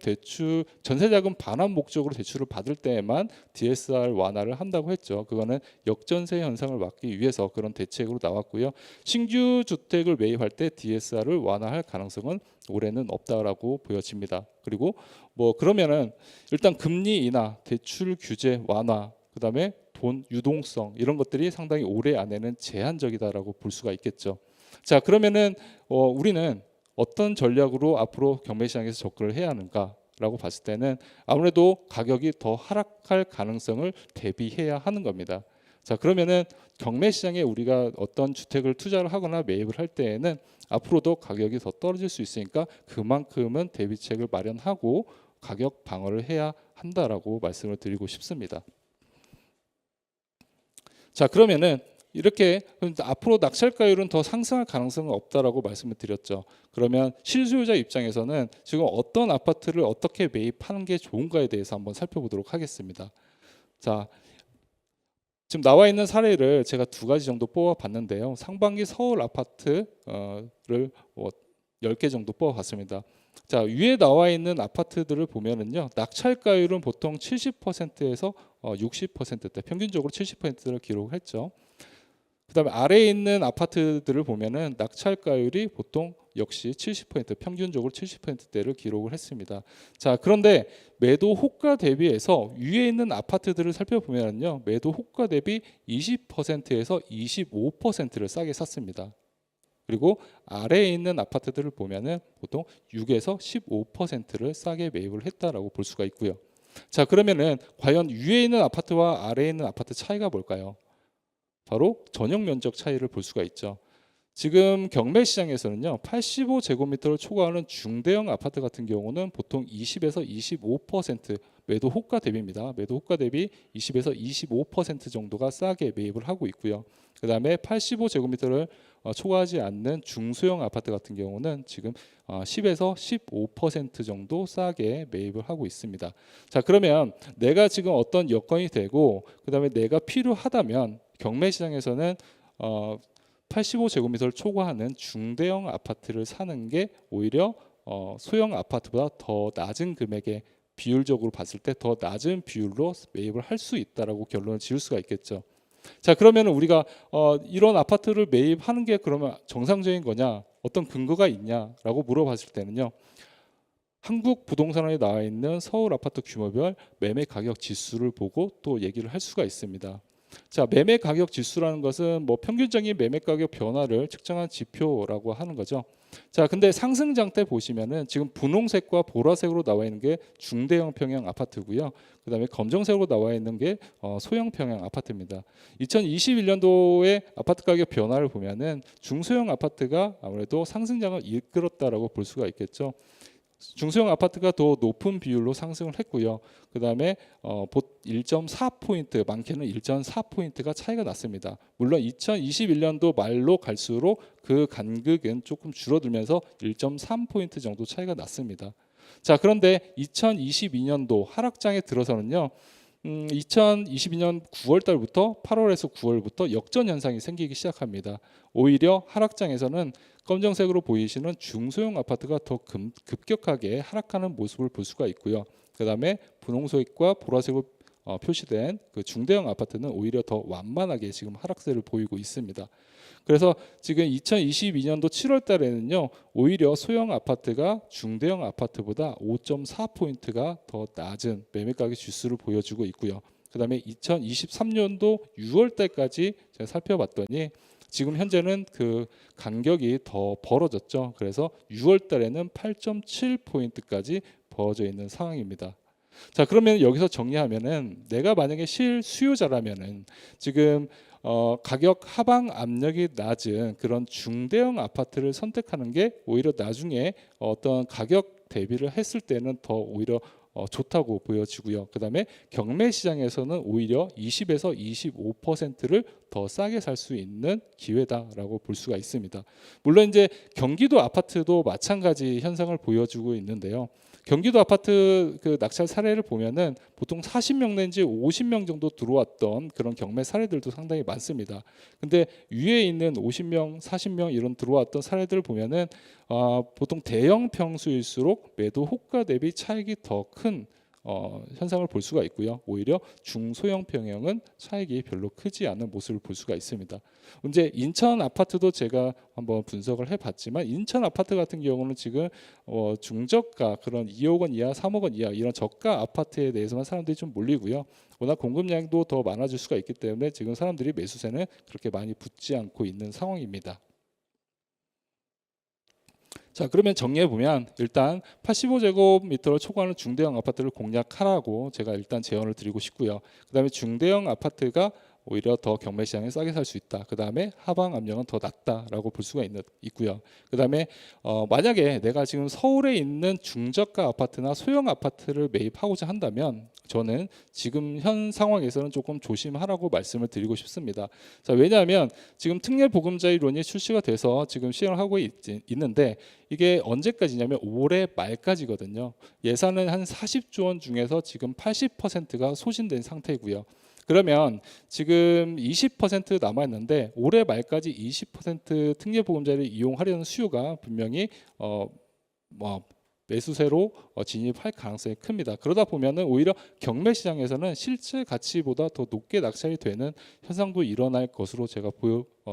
반환 목적으로 대출을 받을 때에만 DSR 완화를 한다고 했죠. 그거는 역전세 현상을 막기 위해서 그런 대책으로 나왔고요. 신규 주택을 매입할 때 DSR을 완화할 가능성은 올해는 없다라고 보여집니다. 그리고 뭐 그러면은 일단 금리 인하, 대출 규제 완화, 그다음에 돈 유동성 이런 것들이 상당히 올해 안에는 제한적이다라고 볼 수가 있겠죠. 자, 그러면은 우리는 어떤 전략으로 앞으로 경매시장에서 접근을 해야 하는가라고 봤을 때는 아무래도 가격이 더 하락할 가능성을 대비해야 하는 겁니다. 자, 그러면은 경매시장에 우리가 어떤 주택을 투자를 하거나 매입을 할 때에는 앞으로도 가격이 더 떨어질 수 있으니까 그만큼은 대비책을 마련하고 가격 방어를 해야 한다라고 말씀을 드리고 싶습니다. 자, 그러면은 이렇게 앞으로 낙찰가율은 더 상승할 가능성은 없다라고 말씀을 드렸죠. 그러면 실수요자 입장에서는 지금 어떤 아파트를 어떻게 매입하는 게 좋은가에 대해서 한번 살펴보도록 하겠습니다. 자, 지금 나와 있는 사례를 제가 2가지 정도 뽑아봤는데요. 상반기 서울 아파트를 10개 정도 뽑아봤습니다. 자, 위에 나와 있는 아파트들을 보면은요, 낙찰가율은 보통 70%에서 60%대, 평균적으로 70%를 기록했죠. 그다음에 아래에 있는 아파트들을 보면은 낙찰가율이 보통 역시 70%, 평균적으로 70%대를 기록을 했습니다. 자, 그런데 매도 호가 대비해서 위에 있는 아파트들을 살펴보면요, 매도 호가 대비 20%에서 25%를 싸게 샀습니다. 그리고 아래에 있는 아파트들을 보면은 보통 6에서 15%를 싸게 매입을 했다라고 볼 수가 있고요. 자, 그러면은 과연 위에 있는 아파트와 아래에 있는 아파트 차이가 뭘까요? 바로 전용 면적 차이를 볼 수가 있죠. 지금 경매 시장에서는요, 85제곱미터를 초과하는 중대형 아파트 같은 경우는 보통 20에서 25% 매도 호가 대비입니다. 매도 호가 대비 20에서 25% 정도가 싸게 매입을 하고 있고요. 그 다음에 85제곱미터를 초과하지 않는 중소형 아파트 같은 경우는 지금 10에서 15% 정도 싸게 매입을 하고 있습니다. 자, 그러면 내가 지금 어떤 여건이 되고 그 다음에 내가 필요하다면 경매 시장에서는 85제곱미터를 초과하는 중대형 아파트를 사는 게 오히려 소형 아파트보다 더 낮은 금액에 비율적으로 봤을 때 더 낮은 비율로 매입을 할 수 있다라고 결론을 지을 수가 있겠죠. 자, 그러면 우리가 이런 아파트를 매입하는 게 그러면 정상적인 거냐, 어떤 근거가 있냐라고 물어봤을 때는요. 한국 부동산원에 나와 있는 서울 아파트 규모별 매매 가격 지수를 보고 또 얘기를 할 수가 있습니다. 자, 매매 가격 지수라는 것은 뭐 평균적인 매매 가격 변화를 측정한 지표라고 하는 거죠. 자, 근데 상승장 때 보시면은 지금 분홍색과 보라색으로 나와 있는 게 중대형 평형 아파트고요. 그다음에 검정색으로 나와 있는 게 소형 평형 아파트입니다. 2021년도에 아파트 가격 변화를 보면은 중소형 아파트가 아무래도 상승장을 이끌었다라고 볼 수가 있겠죠. 중소형 아파트가 더 높은 비율로 상승을 했고요. 그다음에 1.4포인트, 많게는 1.4포인트가 차이가 났습니다. 물론 2021년도 말로 갈수록 그 간극은 조금 줄어들면서 1.3포인트 정도 차이가 났습니다. 자, 그런데 2022년도 하락장에 들어서는요. 2022년 9월 달부터 8월에서 9월부터 역전 현상이 생기기 시작합니다. 오히려 하락장에서는 검정색으로 보이시는 중소형 아파트가 더 급격하게 하락하는 모습을 볼 수가 있고요. 그다음에 분홍색과 보라색으로 표시된 그 중대형 아파트는 오히려 더 완만하게 지금 하락세를 보이고 있습니다. 그래서 지금 2022년도 7월 달에는요. 오히려 소형 아파트가 중대형 아파트보다 5.4포인트가 더 낮은 매매 가격 지수를 보여주고 있고요. 그다음에 2023년도 6월 달까지 제가 살펴봤더니 지금 현재는 그 간격이 더 벌어졌죠. 그래서 6월 달에는 8.7포인트까지 벌어져 있는 상황입니다. 자, 그러면 여기서 정리하면은 내가 만약에 실수요자라면은 지금 가격 하방 압력이 낮은 그런 중대형 아파트를 선택하는 게 오히려 나중에 어떤 가격 대비를 했을 때는 더 오히려 좋다고 보여지고요. 그다음에 경매 시장에서는 오히려 20에서 25%를 더 싸게 살 수 있는 기회다라고 볼 수가 있습니다. 물론 이제 경기도 아파트도 마찬가지 현상을 보여주고 있는데요. 경기도 아파트 그 낙찰 사례를 보면은 보통 40명 내지 50명 정도 들어왔던 그런 경매 사례들도 상당히 많습니다. 근데 위에 있는 50명, 40명 이런 들어왔던 사례들을 보면은 보통 대형 평수일수록 매도 호가 대비 차익이 더 큰 현상을 볼 수가 있고요. 오히려 중소형 평형은 차익이 별로 크지 않은 모습을 볼 수가 있습니다. 이제 인천 아파트도 제가 한번 분석을 해봤지만 인천 아파트 같은 경우는 지금 중저가 그런 2억 원 이하, 3억 원 이하 이런 저가 아파트에 대해서만 사람들이 좀 몰리고요. 워낙 공급량도 더 많아질 수가 있기 때문에 지금 사람들이 매수세는 그렇게 많이 붙지 않고 있는 상황입니다. 자, 그러면 정리해 보면 일단 85제곱미터를 초과하는 중대형 아파트를 공략하라고 제가 일단 제언을 드리고 싶고요. 그다음에 중대형 아파트가 오히려 더 경매 시장에 싸게 살 수 있다. 그다음에 하방 압력은 더 낮다라고 볼 수가 있고요. 그다음에 만약에 내가 지금 서울에 있는 중저가 아파트나 소형 아파트를 매입하고자 한다면 저는 지금 현 상황에서는 조금 조심하라고 말씀을 드리고 싶습니다. 자, 왜냐하면 지금 특례 보금자 이론이 출시가 돼서 지금 시행을 하고 있는데 이게 언제까지냐면 올해 말까지거든요. 예산은 한 40조 원 중에서 지금 80%가 소진된 상태이고요. 그러면 지금 20% 남아 있는데 올해 말까지 20% 특례 보금자를 이용하려는 수요가 분명히 뭐 매수세로 진입할 가능성이 큽니다. 그러다 보면은 오히려 경매 시장에서는 실제 가치보다 더 높게 낙찰이 되는 현상도 일어날 것으로 제가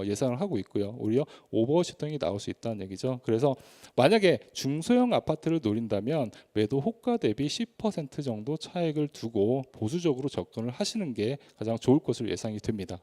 예상을 하고 있고요. 오히려 오버슈팅이 나올 수 있다는 얘기죠. 그래서 만약에 중소형 아파트를 노린다면 매도 호가 대비 10% 정도 차익을 두고 보수적으로 접근을 하시는 게 가장 좋을 것으로 예상이 됩니다.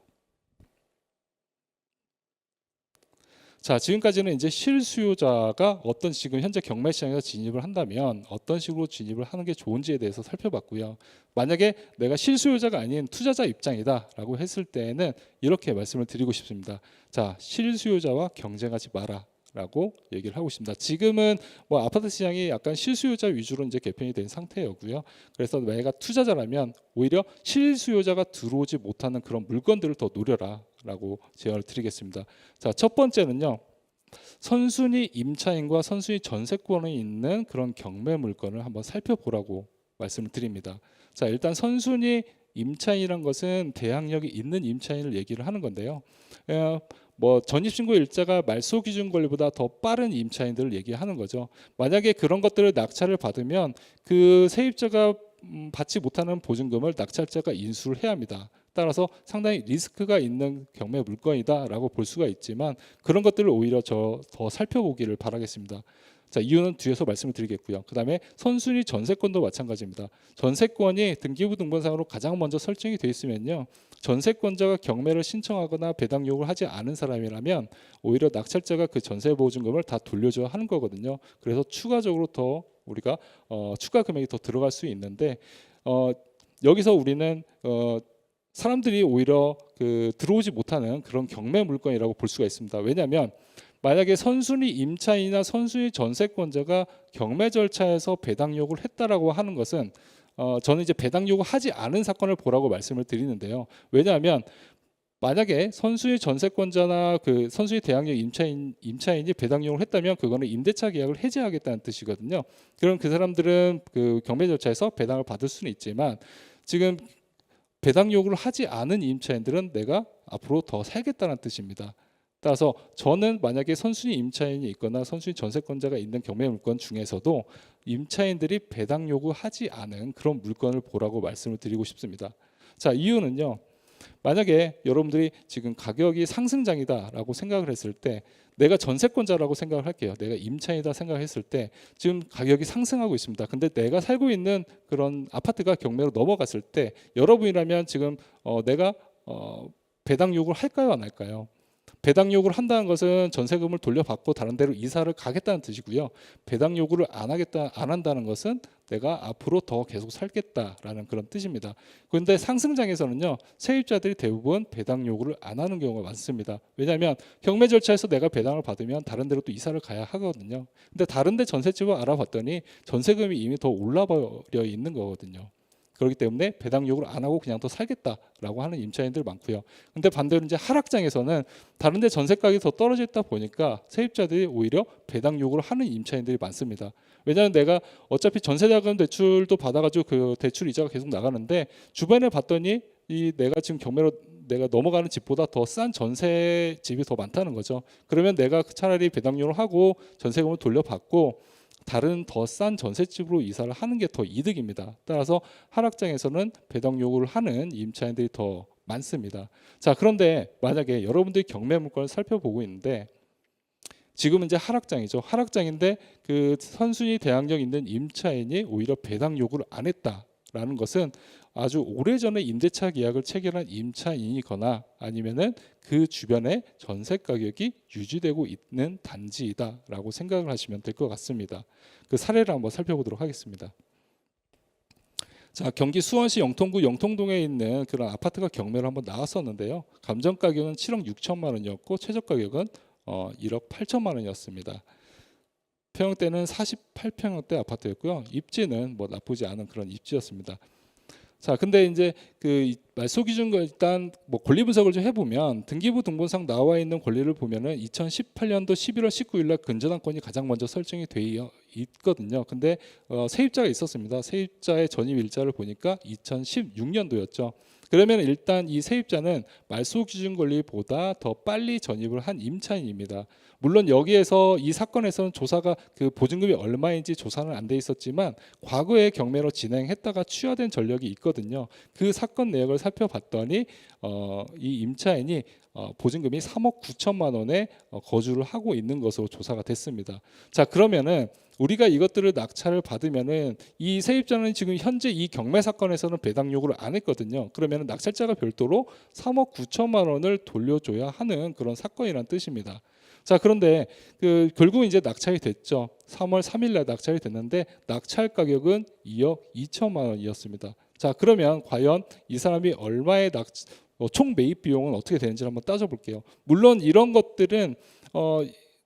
자, 지금까지는 이제 실수요자가 어떤 지금 현재 경매 시장에서 진입을 한다면 어떤 식으로 진입을 하는 게 좋은지에 대해서 살펴봤고요. 만약에 내가 실수요자가 아닌 투자자 입장이다라고 했을 때에는 이렇게 말씀을 드리고 싶습니다. 자, 실수요자와 경쟁하지 마라. 라고 얘기를 하고 있습니다. 지금은 뭐 아파트 시장이 약간 실수요자 위주로 이제 개편이 된 상태였고요. 그래서 내가 투자자라면 오히려 실수요자가 들어오지 못하는 그런 물건들을 더 노려라라고 제안을 드리겠습니다. 자, 첫 번째는요. 선순위 임차인과 선순위 전세권이 있는 그런 경매 물건을 한번 살펴보라고 말씀을 드립니다. 자, 일단 선순위 임차인이란 것은 대항력이 있는 임차인을 얘기를 하는 건데요. 뭐 전입신고 일자가 말소 기준 권리보다 더 빠른 임차인들을 얘기하는 거죠. 만약에 그런 것들을 낙찰을 받으면 그 세입자가 받지 못하는 보증금을 낙찰자가 인수를 해야 합니다. 따라서 상당히 리스크가 있는 경매 물건이다라고 볼 수가 있지만 그런 것들을 오히려 더 살펴보기를 바라겠습니다. 자, 이유는 뒤에서 말씀을 드리겠고요. 그 다음에 선순위 전세권도 마찬가지입니다. 전세권이 등기부 등본상으로 가장 먼저 설정이 돼 있으면요, 전세권자가 경매를 신청하거나 배당 요구를 하지 않은 사람이라면 오히려 낙찰자가 그 전세 보증금을 다 돌려줘야 하는 거거든요. 그래서 추가적으로 더 우리가 추가 금액이 더 들어갈 수 있는데 여기서 우리는 사람들이 오히려 들어오지 못하는 그런 경매 물건이라고 볼 수가 있습니다. 왜냐하면 만약에 선순위 임차인이나 선순위 전세권자가 경매 절차에서 배당 요구를 했다라고 하는 것은 저는 이제 배당 요구하지 않은 사건을 보라고 말씀을 드리는데요. 왜냐하면 만약에 선순위 전세권자나 그 선순위 대항력 임차인이 배당 요구를 했다면 그거는 임대차 계약을 해지하겠다는 뜻이거든요. 그럼 그 사람들은 그 경매 절차에서 배당을 받을 수는 있지만 지금 배당 요구를 하지 않은 임차인들은 내가 앞으로 더 살겠다는 뜻입니다. 따라서 저는 만약에 선순위 임차인이 있거나 선순위 전세권자가 있는 경매 물건 중에서도 임차인들이 배당 요구하지 않은 그런 물건을 보라고 말씀을 드리고 싶습니다. 자, 이유는요, 만약에 여러분들이 지금 가격이 상승장이다라고 생각을 했을 때, 내가 전세권자라고 생각을 할게요. 내가 임차인이다 생각했을 때 지금 가격이 상승하고 있습니다. 근데 내가 살고 있는 그런 아파트가 경매로 넘어갔을 때 여러분이라면 지금 내가 배당 요구를 할까요, 안 할까요? 배당 요구를 한다는 것은 전세금을 돌려받고 다른 데로 이사를 가겠다는 뜻이고요. 배당 요구를 안 한다는 것은 내가 앞으로 더 계속 살겠다라는 그런 뜻입니다. 그런데 상승장에서는요, 세입자들이 대부분 배당 요구를 안 하는 경우가 많습니다. 왜냐하면 경매 절차에서 내가 배당을 받으면 다른 데로 또 이사를 가야 하거든요. 근데 다른 데 전셋집을 알아봤더니 전세금이 이미 더 올라버려 있는 거거든요. 그렇기 때문에 배당 요구를 안 하고 그냥 더 살겠다라고 하는 임차인들 많고요. 근데 반대로 이제 하락장에서는 다른 데 전세 가격이 더 떨어져 있다 보니까 세입자들이 오히려 배당 요구를 하는 임차인들이 많습니다. 왜냐하면 내가 어차피 전세자금 대출도 받아가지고 그 대출 이자가 계속 나가는데 주변에 봤더니 이 내가 지금 경매로 내가 넘어가는 집보다 더 싼 전세 집이 더 많다는 거죠. 그러면 내가 차라리 배당 요구를 하고 전세금을 돌려받고 다른 더 싼 전셋집으로 이사를 하는 게 더 이득입니다. 따라서 하락장에서는 배당 요구를 하는 임차인들이 더 많습니다. 자, 그런데 만약에 여러분들이 경매 물건을 살펴보고 있는데 지금은 이제 하락장이죠. 하락장인데 그 선순위 대항력 있는 임차인이 오히려 배당 요구를 안 했다라는 것은 아주 오래전에 임대차 계약을 체결한 임차인이거나 아니면은 그 주변에 전세 가격이 유지되고 있는 단지이다라고 생각을 하시면 될 것 같습니다. 그 사례를 한번 살펴보도록 하겠습니다. 자, 경기 수원시 영통구 영통동에 있는 그런 아파트가 경매로 한번 나왔었는데요. 감정 가격은 7억 6천만 원이었고 최저 가격은 1억 8천만 원이었습니다. 평형대는 48평형대 아파트였고요. 입지는 뭐 나쁘지 않은 그런 입지였습니다. 자, 근데 이제 그 말소 기준 일단 뭐 권리 분석을 좀 해보면 등기부 등본상 나와 있는 권리를 보면은 2018년도 11월 19일 날 근저당권이 가장 먼저 설정이 돼 있거든요. 근데 세입자가 있었습니다. 세입자의 전입 일자를 보니까 2016년도였죠. 그러면 일단 이 세입자는 말소 기준 권리보다 더 빨리 전입을 한 임차인입니다. 물론 여기에서 이 사건에서는 조사가 그 보증금이 얼마인지 조사는 안 돼 있었지만 과거에 경매로 진행했다가 취하된 전력이 있거든요. 그 사건 내역을 살펴봤더니 이 임차인이 보증금이 3억 9천만 원에 거주를 하고 있는 것으로 조사가 됐습니다. 자, 그러면은 우리가 이것들을 낙찰을 받으면은 이 세입자는 지금 현재 이 경매 사건에서는 배당 요구를 안 했거든요. 그러면은 낙찰자가 별도로 3억 9천만 원을 돌려줘야 하는 그런 사건이란 뜻입니다. 자, 그런데 결국 이제 낙찰이 됐죠. 3월 3일 날 낙찰이 됐는데 낙찰 가격은 2억 2천만 원이었습니다. 자, 그러면 과연 이 사람이 얼마의 총 매입 비용은 어떻게 되는지 한번 따져볼게요. 물론 이런 것들은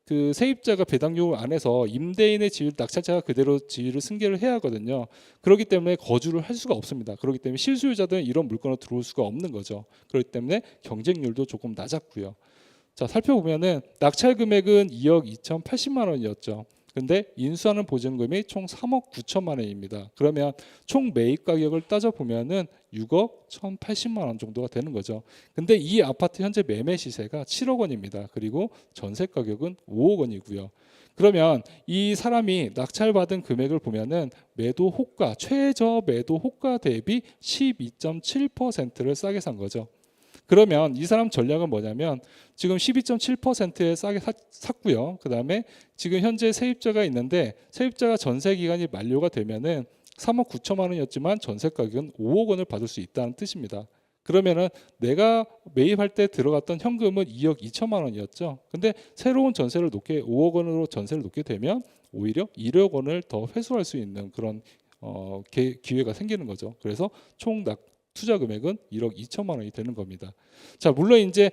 그 세입자가 배당 요구 안 해서 임대인의 지위, 낙찰자가 그대로 지위를 승계를 해야 하거든요. 그렇기 때문에 거주를 할 수가 없습니다. 그렇기 때문에 실수요자들은 이런 물건으로 들어올 수가 없는 거죠. 그렇기 때문에 경쟁률도 조금 낮았고요. 자, 살펴보면은 낙찰 금액은 2억 2,080만 원이었죠. 근데 인수하는 보증금이 총 3억 9천만 원입니다. 그러면 총 매입 가격을 따져 보면은 6억 1,080만 원 정도가 되는 거죠. 근데 이 아파트 현재 매매 시세가 7억 원입니다. 그리고 전세 가격은 5억 원이고요. 그러면 이 사람이 낙찰받은 금액을 보면은 매도 호가, 최저 매도 호가 대비 12.7%를 싸게 산 거죠. 그러면 이 사람 전략은 뭐냐면 지금 12.7%에 싸게 샀고요. 그다음에 지금 현재 세입자가 있는데 세입자가 전세 기간이 만료가 되면은 3억 9천만 원이었지만 전세 가격은 5억 원을 받을 수 있다는 뜻입니다. 그러면은 내가 매입할 때 들어갔던 현금은 2억 2천만 원이었죠. 근데 새로운 전세를 놓게 5억 원으로 전세를 놓게 되면 오히려 1억 원을 더 회수할 수 있는 그런 기회가 생기는 거죠. 그래서 총 투자 금액은 1억 2천만 원이 되는 겁니다. 자, 물론 이제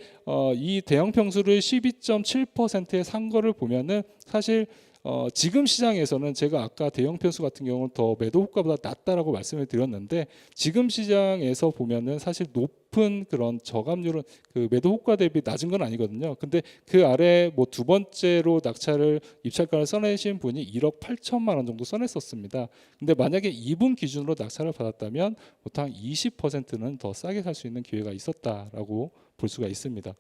이 대형 평수를 12.7%에 산 거를 보면은 사실 지금 시장에서는 제가 아까 대형 평수 같은 경우는 더 매도 호가보다 낮다라고 말씀을 드렸는데 지금 시장에서 보면은 사실 높은 그런 저감률은 그 매도 호가 대비 낮은 건 아니거든요. 근데 그 아래 뭐 두 번째로 낙찰을 입찰가를 써내신 분이 1억 8천만 원 정도 써냈었습니다. 근데 만약에 이분 기준으로 낙찰을 받았다면 보통 한 20%는 더 싸게 살 수 있는 기회가 있었다라고 볼 수가 있습니다.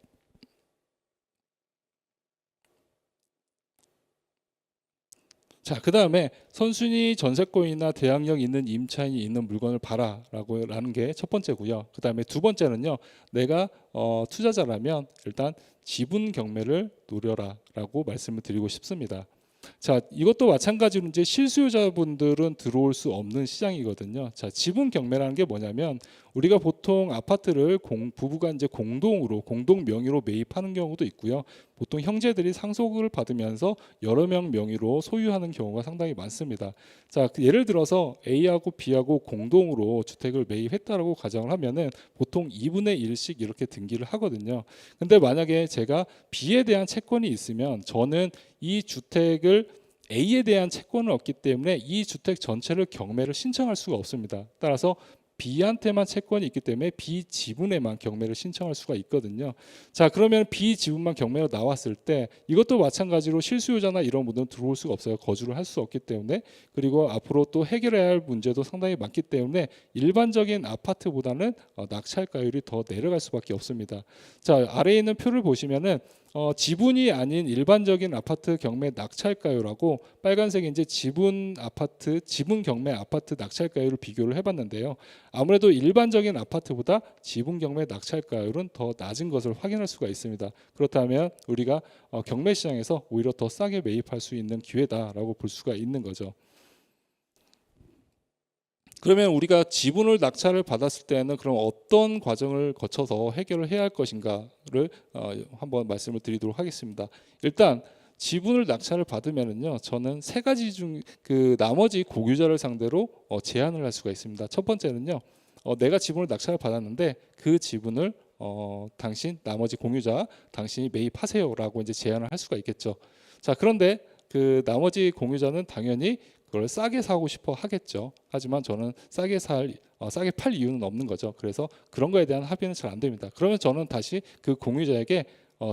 자, 그 다음에 선순위 전세권이나 대항력 있는 임차인이 있는 물건을 봐라라는 게 첫 번째고요. 그 다음에 두 번째는요, 내가 투자자라면 일단 지분 경매를 노려라라고 말씀을 드리고 싶습니다. 자, 이것도 마찬가지로 이제 실수요자분들은 들어올 수 없는 시장이거든요. 자, 지분 경매라는 게 뭐냐면 우리가 보통 아파트를 부부가 이제 공동 명의로 매입하는 경우도 있고요. 보통 형제들이 상속을 받으면서 여러 명 명의로 소유하는 경우가 상당히 많습니다. 자, 예를 들어서 A하고 B하고 공동으로 주택을 매입했다라고 가정을 하면은 보통 2분의 1씩 이렇게 등기를 하거든요. 근데 만약에 제가 B에 대한 채권이 있으면 저는 이 주택을 A에 대한 채권은 없기 때문에 이 주택 전체를 경매를 신청할 수가 없습니다. 따라서 B한테만 채권이 있기 때문에 B 지분에만 경매를 신청할 수가 있거든요. 자, 그러면 B 지분만 경매로 나왔을 때 이것도 마찬가지로 실수요자나 이런 분들은 들어올 수가 없어요. 거주를 할 수 없기 때문에. 그리고 앞으로 또 해결해야 할 문제도 상당히 많기 때문에 일반적인 아파트보다는 낙찰가율이 더 내려갈 수밖에 없습니다. 자, 아래에 있는 표를 보시면은 지분이 아닌 일반적인 아파트 경매 낙찰가율하고 빨간색이 이제 지분 경매 아파트 낙찰가율을 비교를 해봤는데요. 아무래도 일반적인 아파트보다 지분 경매 낙찰가율은 더 낮은 것을 확인할 수가 있습니다. 그렇다면 우리가 경매 시장에서 오히려 더 싸게 매입할 수 있는 기회다라고 볼 수가 있는 거죠. 그러면 우리가 지분을 낙찰을 받았을 때는 그럼 어떤 과정을 거쳐서 해결을 해야 할 것인가를 한번 말씀을 드리도록 하겠습니다. 일단 지분을 낙찰을 받으면은요, 저는 세 가지 중 그 나머지 고유자를 상대로 제안을 할 수가 있습니다. 첫 번째는요, 내가 지분을 낙찰을 받았는데 그 지분을 나머지 공유자 당신이 매입하세요라고 이제 제안을 할 수가 있겠죠. 자, 그런데 그 나머지 공유자는 당연히 그걸 싸게 사고 싶어 하겠죠. 하지만 저는 싸게 팔 이유는 없는 거죠. 그래서 그런 거에 대한 합의는 잘 안 됩니다. 그러면 저는 다시 그 공유자에게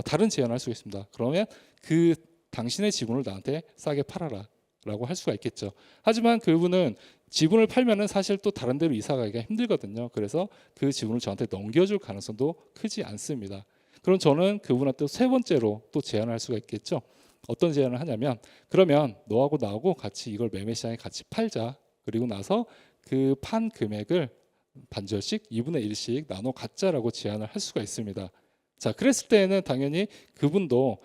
다른 제안을 할 수가 있습니다. 그러면 그 당신의 지분을 나한테 싸게 팔아라라고 할 수가 있겠죠. 하지만 그분은 지분을 팔면은 사실 또 다른 데로 이사 가기가 힘들거든요. 그래서 그 지분을 저한테 넘겨줄 가능성도 크지 않습니다. 그럼 저는 그분한테 세 번째로 또 제안을 할 수가 있겠죠. 어떤 제안을 하냐면 그러면 너하고 나하고 같이 이걸 매매시장에 같이 팔자. 그리고 나서 그 판 금액을 반절씩 2분의 1씩 나눠 갖자라고 제안을 할 수가 있습니다. 자, 그랬을 때에는 당연히 그분도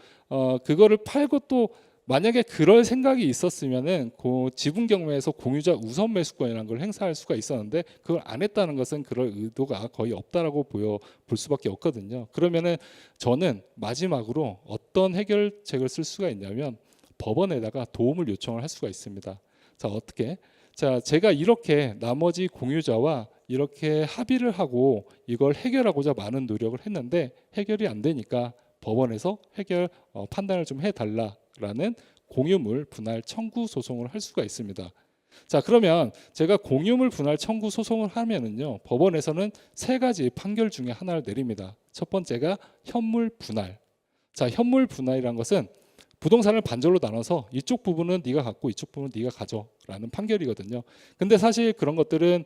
그거를 팔고 또 만약에 그럴 생각이 있었으면은 그 지분 경매에서 공유자 우선 매수권이라는 걸 행사할 수가 있었는데 그걸 안 했다는 것은 그럴 의도가 거의 없다라고 볼 수밖에 없거든요. 그러면은 저는 마지막으로 어떤 해결책을 쓸 수가 있냐면 법원에다가 도움을 요청을 할 수가 있습니다. 자, 어떻게? 자, 제가 이렇게 나머지 공유자와 이렇게 합의를 하고 이걸 해결하고자 많은 노력을 했는데 해결이 안 되니까 법원에서 판단을 좀 해달라라는 공유물 분할 청구 소송을 할 수가 있습니다. 자, 그러면 제가 공유물 분할 청구 소송을 하면은요, 법원에서는 세 가지 판결 중에 하나를 내립니다. 첫 번째가 현물 분할. 자, 현물 분할이란 것은 부동산을 반절로 나눠서 이쪽 부분은 네가 갖고 이쪽 부분은 네가 가져라는 판결이거든요. 근데 사실 그런 것들은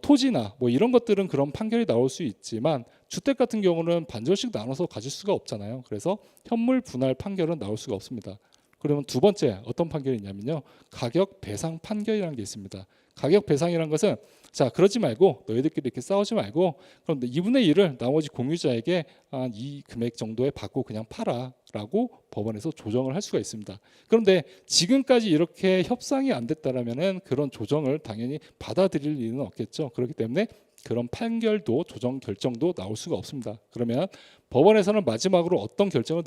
토지나 뭐 이런 것들은 그런 판결이 나올 수 있지만 주택 같은 경우는 반절씩 나눠서 가질 수가 없잖아요. 그래서 현물 분할 판결은 나올 수가 없습니다. 그러면 두 번째 어떤 판결이 있냐면요. 가격 배상 판결이라는 게 있습니다. 가격 배상이라는 것은 자 그러지 말고 너희들끼리 이렇게 싸우지 말고 그럼 2분의 1을 나머지 공유자에게 한 이 금액 정도에 받고 그냥 팔아라고 법원에서 조정을 할 수가 있습니다. 그런데 지금까지 이렇게 협상이 안 됐다라면은 그런 조정을 당연히 받아들일 일은 없겠죠. 그렇기 때문에 그런 판결도 조정 결정도 나올 수가 없습니다. 그러면 법원에서는 마지막으로 어떤 결정을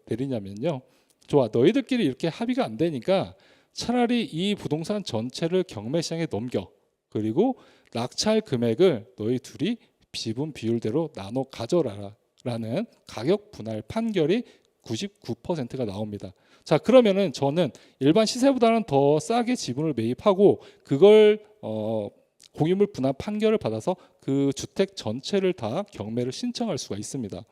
내리냐면요. 좋아, 너희들끼리 이렇게 합의가 안 되니까 차라리 이 부동산 전체를 경매시장에 넘겨. 그리고 낙찰 금액을 너희 둘이 지분 비율대로 나눠 가져라라는 가격 분할 판결이 99%가 나옵니다. 자, 그러면은 저는 일반 시세보다는 더 싸게 지분을 매입하고 그걸 공유물 분할 판결을 받아서 그 주택 전체를 다 경매를 신청할 수가 있습니다.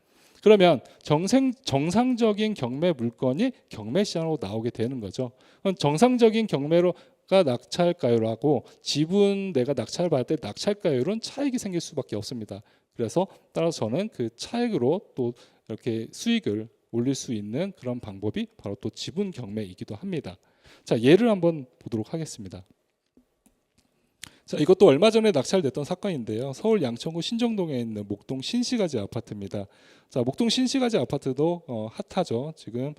그러면 정상적인 경매 물건이 경매 시장으로 나오게 되는 거죠. 정상적인 경매로가 낙찰가율하고 지분 내가 낙찰받을 때 낙찰가율은 차익이 생길 수밖에 없습니다. 그래서 따라서 저는 그 차익으로 또 이렇게 수익을 올릴 수 있는 그런 방법이 바로 또 지분 경매이기도 합니다. 자, 예를 한번 보도록 하겠습니다. 자, 이것도 얼마 전에 낙찰됐던 사건인데요. 서울 양천구 신정동에 있는 목동 신시가지 아파트입니다. 자, 목동 신시가지 아파트도 핫하죠. 지금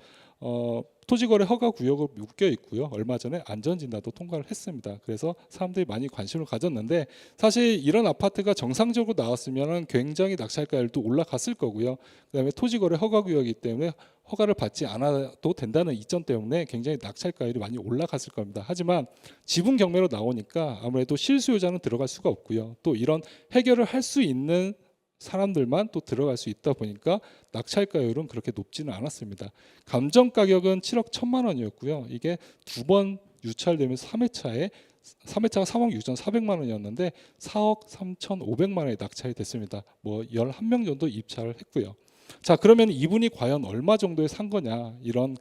토지거래 허가 구역으로 묶여 있고요. 얼마 전에 안전진단도 통과를 했습니다. 그래서 사람들이 많이 관심을 가졌는데 사실 이런 아파트가 정상적으로 나왔으면 굉장히 낙찰가율도 올라갔을 거고요. 그다음에 토지거래 허가 구역이기 때문에 허가를 받지 않아도 된다는 이점 때문에 굉장히 낙찰가율이 많이 올라갔을 겁니다. 하지만 지분 경매로 나오니까 아무래도 실수요자는 들어갈 수가 없고요. 또 이런 해결을 할 수 있는 사람들만 또 들어갈 수 있다 보니까 낙찰가율은 그렇게 높지는 않았습니다. 감정 가격은 7억 1천만 원이었고요. 이게 두 번 유찰되면서 3회차가 3억 6,400만 원이었는데 4억 3,500만 원에 낙찰이 됐습니다. 뭐 11명 정도 입찰을 했고요. 자, 그러면 이분이 과연 얼마 정도에 산 거냐 이런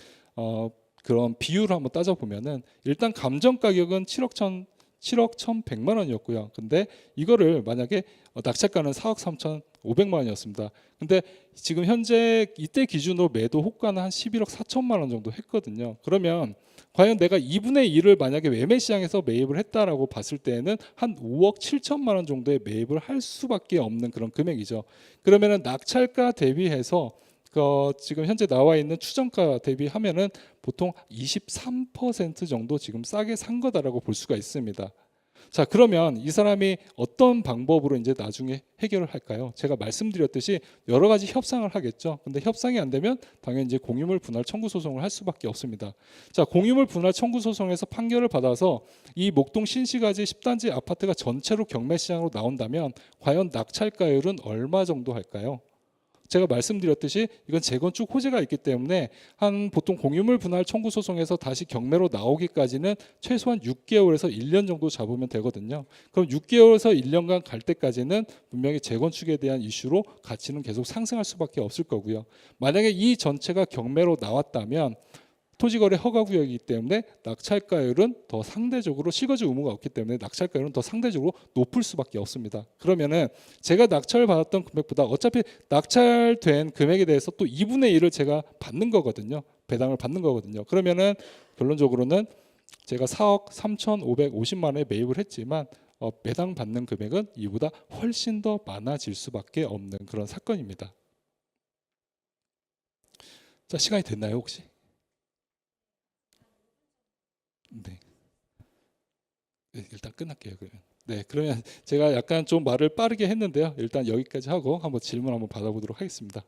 그런 비율을 한번 따져보면은 일단 감정 가격은 7억 1,100만 원이었고요. 근데 이거를 만약에 낙찰가는 4억 3,500만 원이었습니다. 근데 지금 현재 이때 기준으로 매도 호가는 한 11억 4천만 원 정도 했거든요. 그러면 과연 내가 2분의 1을 만약에 매매 시장에서 매입을 했다라고 봤을 때에는 한 5억 7천만 원 정도의 매입을 할 수밖에 없는 그런 금액이죠. 그러면은 낙찰가 대비해서 지금 현재 나와 있는 추정가 대비하면은 보통 23% 정도 지금 싸게 산 거다라고 볼 수가 있습니다. 자, 그러면 이 사람이 어떤 방법으로 이제 나중에 해결을 할까요? 제가 말씀드렸듯이 여러 가지 협상을 하겠죠. 근데 협상이 안 되면 당연히 이제 공유물 분할 청구 소송을 할 수밖에 없습니다. 자, 공유물 분할 청구 소송에서 판결을 받아서 이 목동 신시가지 10단지 아파트가 전체로 경매 시장으로 나온다면 과연 낙찰가율은 얼마 정도 할까요? 제가 말씀드렸듯이 이건 재건축 호재가 있기 때문에 한 보통 공유물 분할 청구 소송에서 다시 경매로 나오기까지는 최소한 6개월에서 1년 정도 잡으면 되거든요. 그럼 6개월에서 1년간 갈 때까지는 분명히 재건축에 대한 이슈로 가치는 계속 상승할 수밖에 없을 거고요. 만약에 이 전체가 경매로 나왔다면 토지거래 허가구역이기 때문에 낙찰가율은 더 상대적으로 실거주 의무가 없기 때문에 낙찰가율은 더 상대적으로 높을 수밖에 없습니다. 그러면은 제가 낙찰을 받았던 금액보다 어차피 낙찰된 금액에 대해서 또 2분의 1을 제가 받는 거거든요. 배당을 받는 거거든요. 그러면은 결론적으로는 제가 4억 3,550만 원에 매입을 했지만 배당 받는 금액은 이보다 훨씬 더 많아질 수밖에 없는 그런 사건입니다. 자, 시간이 됐나요 혹시? 네. 네, 일단 끝날게요. 그러면. 네, 그러면 제가 약간 좀 말을 빠르게 했는데요. 일단 여기까지 하고 한번 질문 한번 받아보도록 하겠습니다.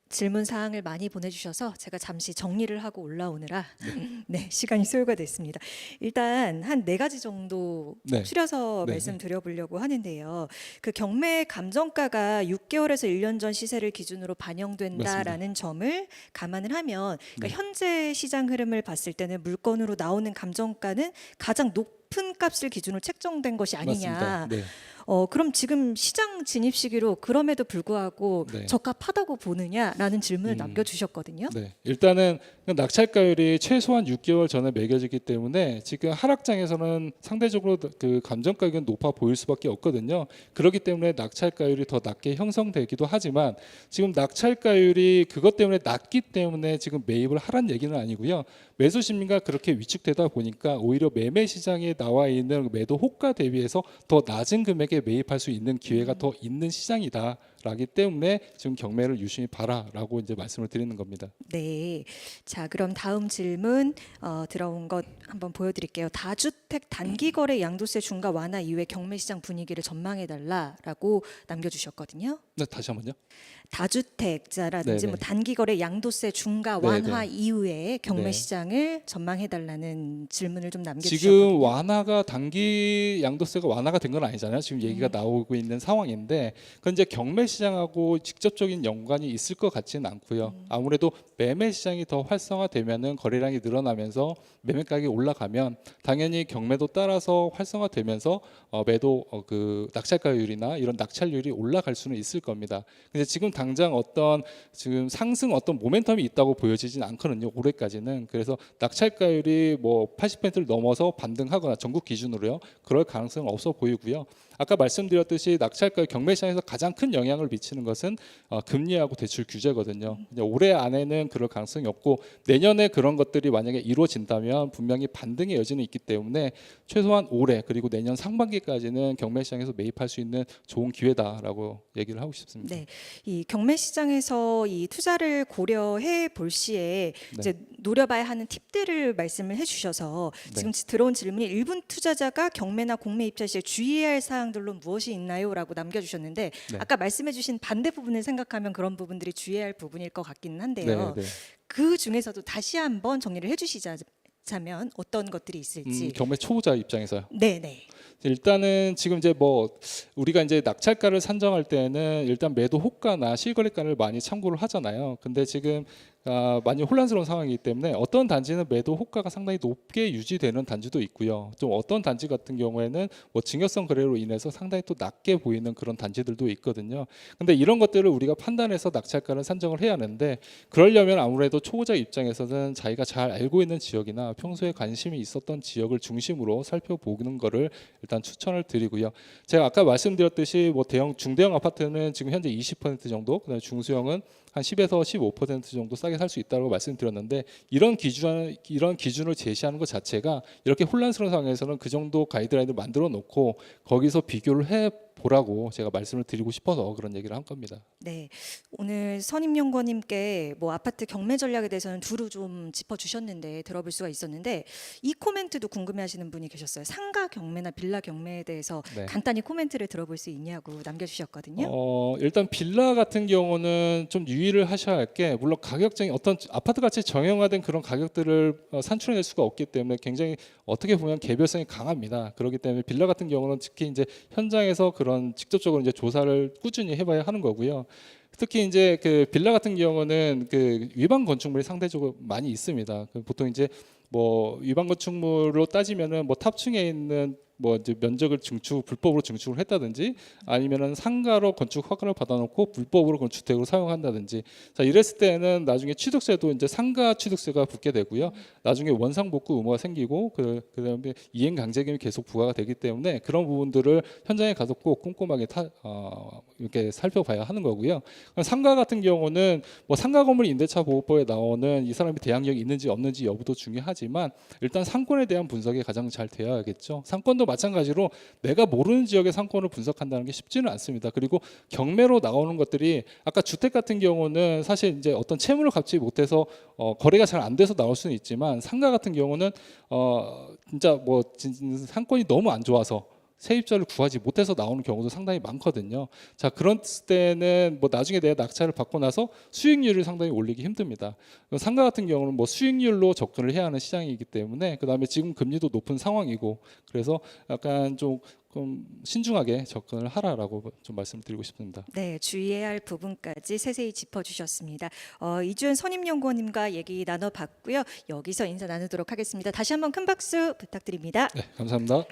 질문 사항을 많이 보내주셔서 제가 잠시 정리를 하고 올라오느라 네, 시간이 소요가 됐습니다. 일단 한 4가지 정도 네. 추려서 네. 말씀드려보려고 하는데요. 그 경매 감정가가 6개월에서 1년 전 시세를 기준으로 반영된다라는 점을 감안을 하면 그러니까 네. 현재 시장 흐름을 봤을 때는 물건으로 나오는 감정가는 가장 높은 값을 기준으로 책정된 것이 아니냐. 맞습니다. 네. 그럼 지금 시장 진입 시기로 그럼에도 불구하고 네. 적합하다고 보느냐라는 질문을 음. 남겨주셨거든요. 네, 일단은 낙찰가율이 최소한 6개월 전에 매겨지기 때문에 지금 하락장에서는 상대적으로 그 감정 가격은 높아 보일 수밖에 없거든요. 그렇기 때문에 낙찰가율이 더 낮게 형성되기도 하지만 지금 낙찰가율이 그것 때문에 낮기 때문에 지금 매입을 하란 얘기는 아니고요. 매수 심리가 그렇게 위축되다 보니까 오히려 매매 시장에 나와 있는 매도 호가 대비해서 더 낮은 금액에 매입할 수 있는 기회가 더 있는 시장이다라기 때문에 지금 경매를 유심히 봐라라고 이제 말씀을 드리는 겁니다. 네. 자, 그럼 다음 질문 들어온 것 한번 보여드릴게요. 다주택 단기거래 양도세 중과 완화 이후에 경매 시장 분위기를 전망해 달라라고 남겨주셨거든요. 네, 다시 한번요. 다주택자라든지 네네. 뭐 단기거래 양도세 중과 네네. 완화 이후에 경매 네. 시장을 전망해 달라는 질문을 좀 지금 남겨주셨거든요. 완화가 단기 양도세가 완화가 된 건 아니잖아요. 지금 얘기가 나오고 있는 상황인데 그건 이제 경매 시장하고 직접적인 연관이 있을 것 같지는 않고요. 아무래도 매매 시장이 더 활성화되면은 거래량이 늘어나면서 매매 가격이 올라가면 당연히 경매도 따라서 활성화되면서 매도 그 낙찰가율이나 이런 낙찰률이 올라갈 수는 있을 겁니다. 근데 지금 당장 어떤 지금 상승 어떤 모멘텀이 있다고 보여지진 않거든요. 올해까지는. 그래서 낙찰가율이 뭐 80%를 넘어서 반등하거나 전국 기준으로요. 그럴 가능성은 없어 보이고요. 아까 말씀드렸듯이 낙찰가율 경매 시장에서 가장 큰 영향을 미치는 것은 금리하고 대출 규제거든요. 이제 올해 안에는 그럴 가능성이 없고 내년에 그런 것들이 만약에 이루어진다면 분명히 반등의 여지는 있기 때문에 최소한 올해 그리고 내년 상반기까지는 경매 시장에서 매입할 수 있는 좋은 기회다라고 얘기를 하고 싶습니다. 네, 이 경매 시장에서 이 투자를 고려해 볼 시에 네. 이제 노려봐야 하는 팁들을 말씀을 해주셔서 네. 지금 들어온 질문이 일본 투자자가 경매나 공매 입찰 시에 주의해야 할 사항들로 무엇이 있나요?라고 남겨주셨는데 네. 아까 말씀해주신 반대 부분을 생각하면 그런 부분들이 주의해야 할 부분일 것 같기는 한데요. 네, 네. 그 중에서도 다시 한번 정리를 해주시자면 어떤 것들이 있을지. 경매 초보자 입장에서요. 네, 네. 일단은 지금 이제 뭐 우리가 이제 낙찰가를 산정할 때는 일단 매도 호가나 실거래가를 많이 참고를 하잖아요. 근데 지금 많이 혼란스러운 상황이기 때문에 어떤 단지는 매도 호가가 상당히 높게 유지되는 단지도 있고요. 좀 어떤 단지 같은 경우에는 뭐 증여성 거래로 인해서 상당히 또 낮게 보이는 그런 단지들도 있거든요. 근데 이런 것들을 우리가 판단해서 낙찰가를 산정을 해야 하는데 그러려면 아무래도 초보자 입장에서는 자기가 잘 알고 있는 지역이나 평소에 관심이 있었던 지역을 중심으로 살펴보는 거를 일단 추천을 드리고요. 제가 아까 말씀드렸듯이 뭐 중대형 아파트는 지금 현재 20% 정도, 그다음에 중소형은 한 10에서 15% 정도 싸게 살 수 있다고 말씀드렸는데 이런 기준을 제시하는 것 자체가 이렇게 혼란스러운 상황에서는 그 정도 가이드라인을 만들어 놓고 거기서 비교를 해 보라고 제가 말씀을 드리고 싶어서 그런 얘기를 한 겁니다. 네, 오늘 선임연구원님께 뭐 아파트 경매 전략에 대해서는 두루 좀 짚어주셨는데 들어볼 수가 있었는데 이 코멘트도 궁금해하시는 분이 계셨어요. 상가 경매나 빌라 경매에 대해서 네. 간단히 코멘트를 들어볼 수 있냐고 남겨주셨거든요. 일단 빌라 같은 경우는 좀 유의를 하셔야 할 게 물론 가격적인 어떤 아파트 같이 정형화된 그런 가격들을 산출해낼 수가 없기 때문에 굉장히 어떻게 보면 개별성이 강합니다. 그렇기 때문에 빌라 같은 경우는 특히 이제 현장에서 그런 직접적으로 이제 조사를 꾸준히 해봐야 하는 거고요. 특히 이제 그 빌라 같은 경우는 그 위반 건축물이 상대적으로 많이 있습니다. 보통 이제 뭐 위반 건축물로 따지면은 뭐 탑층에 있는 뭐 이제 면적을 불법으로 증축을 했다든지 아니면은 상가로 건축 허가를 받아놓고 불법으로 그런 주택으로 사용한다든지 자 이랬을 때는 나중에 취득세도 이제 상가 취득세가 붙게 되고요. 나중에 원상복구 의무가 생기고 그다음에 이행 강제금이 계속 부과가 되기 때문에 그런 부분들을 현장에 가서 꼭 꼼꼼하게 이렇게 살펴봐야 하는 거고요. 상가 같은 경우는 뭐 상가 건물 임대차 보호법에 나오는 이 사람이 대항력이 있는지 없는지 여부도 중요하지만 일단 상권에 대한 분석이 가장 잘 되어야겠죠. 상권도 마찬가지로 내가 모르는 지역의 상권을 분석한다는 게 쉽지는 않습니다. 그리고 경매로 나오는 것들이 아까 주택 같은 경우는 사실 이제 어떤 채무를 갚지 못해서 거래가 잘 안 돼서 나올 수는 있지만 상가 같은 경우는 진짜 뭐 상권이 너무 안 좋아서 세입자를 구하지 못해서 나오는 경우도 상당히 많거든요. 자, 그런 때는 뭐 나중에 내가 낙찰을 받고 나서 수익률을 상당히 올리기 힘듭니다. 상가 같은 경우는 뭐 수익률로 접근을 해야 하는 시장이기 때문에 그다음에 지금 금리도 높은 상황이고 그래서 약간 좀 신중하게 접근을 하라라고 좀 말씀드리고 싶습니다. 네, 주의해야 할 부분까지 세세히 짚어주셨습니다. 이주연 선임연구원님과 얘기 나눠봤고요. 여기서 인사 나누도록 하겠습니다. 다시 한번 큰 박수 부탁드립니다. 네, 감사합니다.